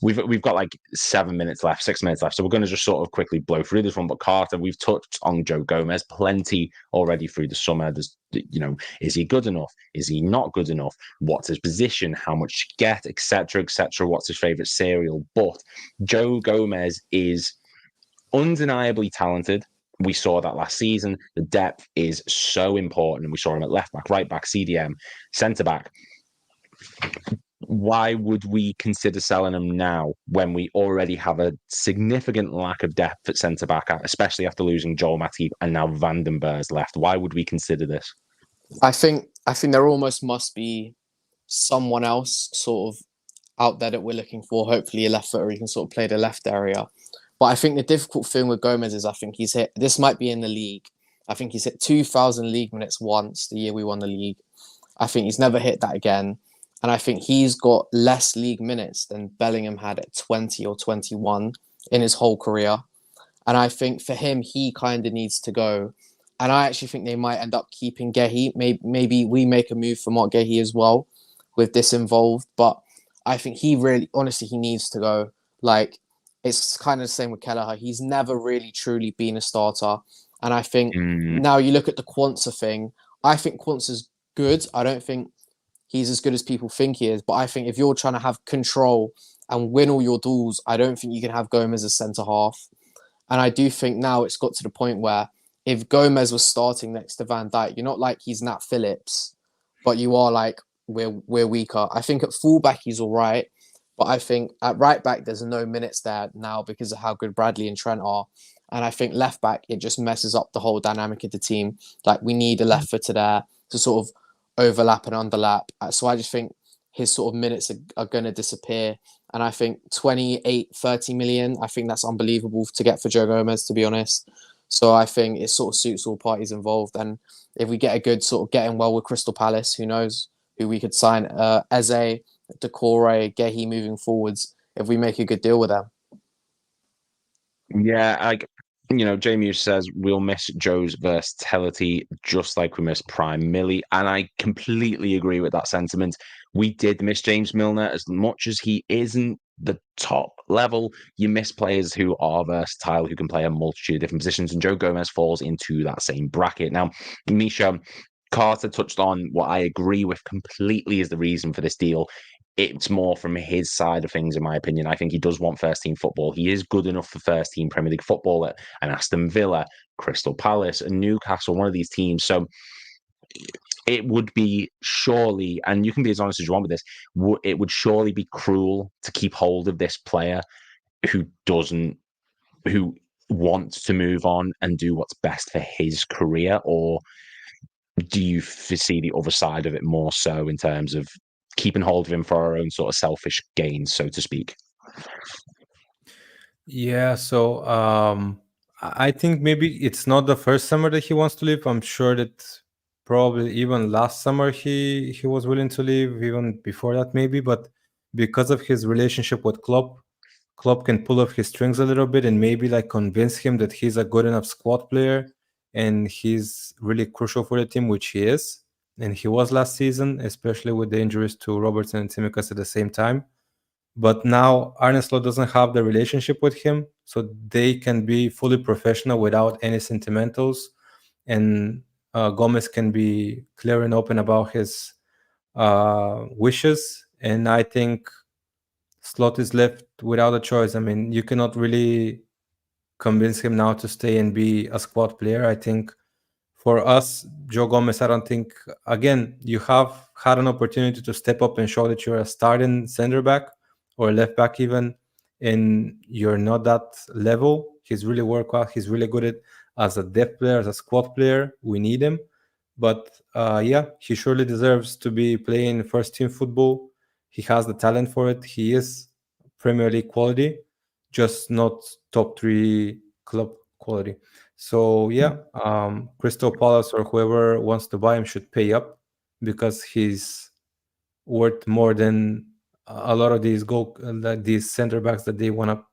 we've got like 6 minutes left, so we're going to just sort of quickly blow through this one. But Carter, we've touched on Joe Gomez plenty already through the summer. There's, is he good enough? Is he not good enough? What's his position? How much to get, etc., etc. What's his favourite cereal? But Joe Gomez is undeniably talented. We saw that last season. The depth is so important, and we saw him at left back, right back, CDM, centre back. Why would we consider selling him now when we already have a significant lack of depth at centre back, especially after losing Joel Matip and now Van den Beers left? Why would we consider this? I think there almost must be someone else sort of out there that we're looking for. Hopefully a left footer, he can sort of play the left area. But I think the difficult thing with Gomez is I think he's hit, this might be in the league, I think he's hit 2,000 league minutes once, the year we won the league. I think he's never hit that again. And I think he's got less league minutes than Bellingham had at 20 or 21 in his whole career. And I think for him, he kind of needs to go. And I actually think they might end up keeping Gehi. Maybe we make a move for Mark Gehi as well with this involved. But I think he really, honestly, he needs to go. Like, it's kind of the same with Kelleher. He's never really truly been a starter. And I think now you look at the Quansah thing, I think Quansah's good. I don't think he's as good as people think he is. But I think if you're trying to have control and win all your duels, I don't think you can have Gomez as centre-half. And I do think now it's got to the point where if Gomez was starting next to Van Dijk, you're not like he's Nat Phillips, but you are like, we're weaker. I think at fullback, he's all right. But I think at right back, there's no minutes there now because of how good Bradley and Trent are. And I think left back, it just messes up the whole dynamic of the team. Like, we need a left footer there to sort of overlap and underlap. So I just think his sort of minutes are going to disappear. And I think 28, 30 million, I think that's unbelievable to get for Joe Gomez, to be honest. So I think it sort of suits all parties involved. And if we get a good sort of getting well with Crystal Palace, who knows who we could sign, Eze, Decore, Gehi moving forwards, if we make a good deal with them. Yeah, Jamie says we'll miss Joe's versatility just like we miss Prime Millie, and I completely agree with that sentiment. We did miss James Milner as much as he isn't the top level. You miss players who are versatile, who can play a multitude of different positions, and Joe Gomez falls into that same bracket. Now, Misha Carter touched on what I agree with completely is the reason for this deal. It's more from his side of things, in my opinion. I think he does want first team football. He is good enough for first team Premier League football at an Aston Villa, Crystal Palace, and Newcastle, one of these teams. So it would be surely, and you can be as honest as you want with this, it would surely be cruel to keep hold of this player who wants to move on and do what's best for his career. Or do you foresee the other side of it more so in terms of keeping hold of him for our own sort of selfish gains, so to speak? Yeah, so I think maybe it's not the first summer that he wants to leave. I'm sure that probably even last summer he was willing to leave, even before that maybe. But because of his relationship with Klopp can pull off his strings a little bit and maybe like convince him that he's a good enough squad player and he's really crucial for the team, which he is. And he was last season, especially with the injuries to Robertson and Simikan at the same time. But now Arne Slot doesn't have the relationship with him, so they can be fully professional without any sentimentals. And Gomez can be clear and open about his wishes. And I think Slot is left without a choice. I mean, you cannot really convince him now to stay and be a squad player. I think for us, Joe Gomez, I don't think, again, you have had an opportunity to step up and show that you're a starting center back or left back even, and you're not that level. He's really worked out. He's really good at as a depth player, as a squad player. We need him. But yeah, he surely deserves to be playing first team football. He has the talent for it. He is Premier League quality, just not top 3 club quality. So yeah, Crystal Palace or whoever wants to buy him should pay up because he's worth more than a lot of these center backs that they want to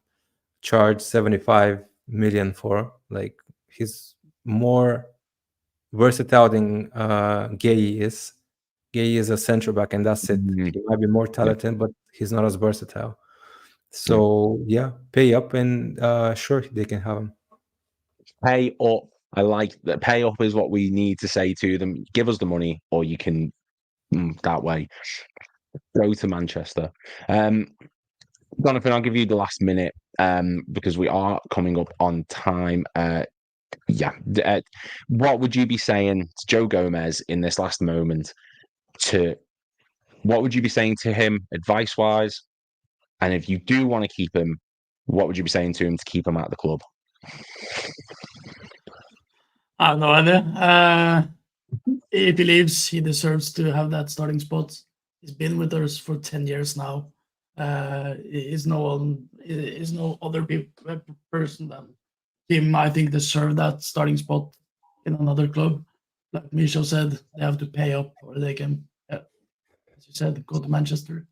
charge 75 million for. Like, he's more versatile than Gay is. Gay is a center back and that's it. He might be more talented, but he's not as versatile. So yeah, pay up and sure, they can have him. Pay up. I like that. Pay up is what we need to say to them. Give us the money, or you can that way go to Manchester. Jonathan, I'll give you the last minute because we are coming up on time. What would you be saying to Joe Gomez in this last moment? What would you be saying to him advice-wise? And if you do want to keep him, what would you be saying to him to keep him at the club? I have no idea. He believes he deserves to have that starting spot. He's been with us for 10 years now. is no other person than him. I think deserve that starting spot in another club. Like Misha said, they have to pay up, or they can, as you said, go to Manchester,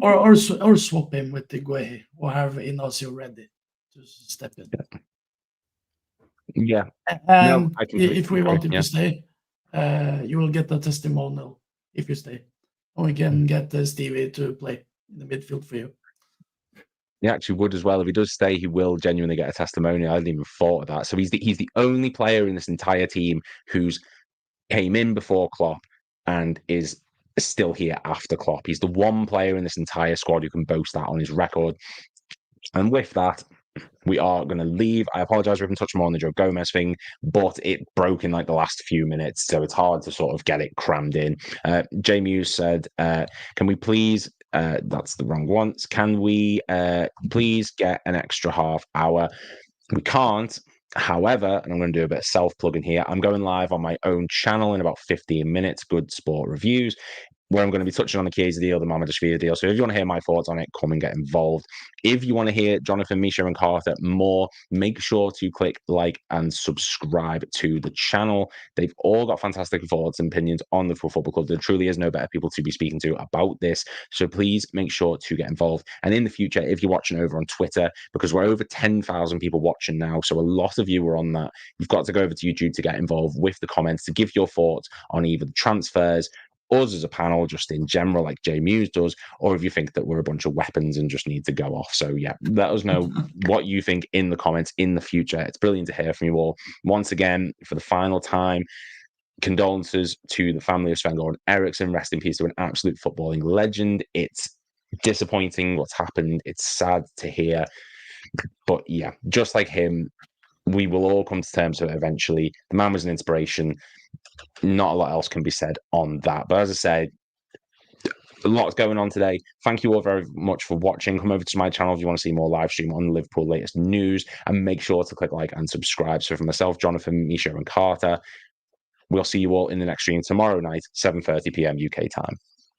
or swap him with the Guehi, or have Inacio ready to step in. Yeah. And I completely if we agree, want him yeah. to stay, you will get a testimonial if you stay. And we can get Stevie to play in the midfield for you. He actually would as well. If he does stay, he will genuinely get a testimonial. I hadn't even thought of that. So he's the only player in this entire team who's came in before Klopp and is still here after Klopp. He's the one player in this entire squad who can boast that on his record. And with that, we are going to leave. I apologize for even touching more on the Joe Gomez thing, but it broke in like the last few minutes, so it's hard to sort of get it crammed in. Jay Muse said, can we please, that's the wrong ones, can we please get an extra half hour? We can't. However, and I'm going to do a bit of self-plugging here, I'm going live on my own channel in about 15 minutes, Good Sport Reviews, where I'm going to be touching on the Chiesa deal, the Mamardashvili deal. So if you want to hear my thoughts on it, come and get involved. If you want to hear Jonathan, Misha, and Carter more, make sure to click like and subscribe to the channel. They've all got fantastic thoughts and opinions on the Football Club. There truly is no better people to be speaking to about this. So please make sure to get involved. And in the future, if you're watching over on Twitter, because we're over 10,000 people watching now, so a lot of you are on that, you've got to go over to YouTube to get involved with the comments, to give your thoughts on either the transfers, us as a panel, just in general, like Jay Muse does, or if you think that we're a bunch of weapons and just need to go off. So yeah, let us know what you think in the comments in the future. It's brilliant to hear from you all. Once again, for the final time, condolences to the family of Sven-Göran Eriksson. Rest in peace to an absolute footballing legend. It's disappointing what's happened. It's sad to hear. But yeah, just like him, we will all come to terms with it eventually. The man was an inspiration. Not a lot else can be said on that. But as I said, a lot's going on today. Thank you all very much for watching. Come over to my channel if you want to see more live stream on Liverpool latest news, and make sure to click like and subscribe. So for myself, Jonathan, Misha, and Carter, we'll see you all in the next stream tomorrow night, 7:30 p.m. UK time.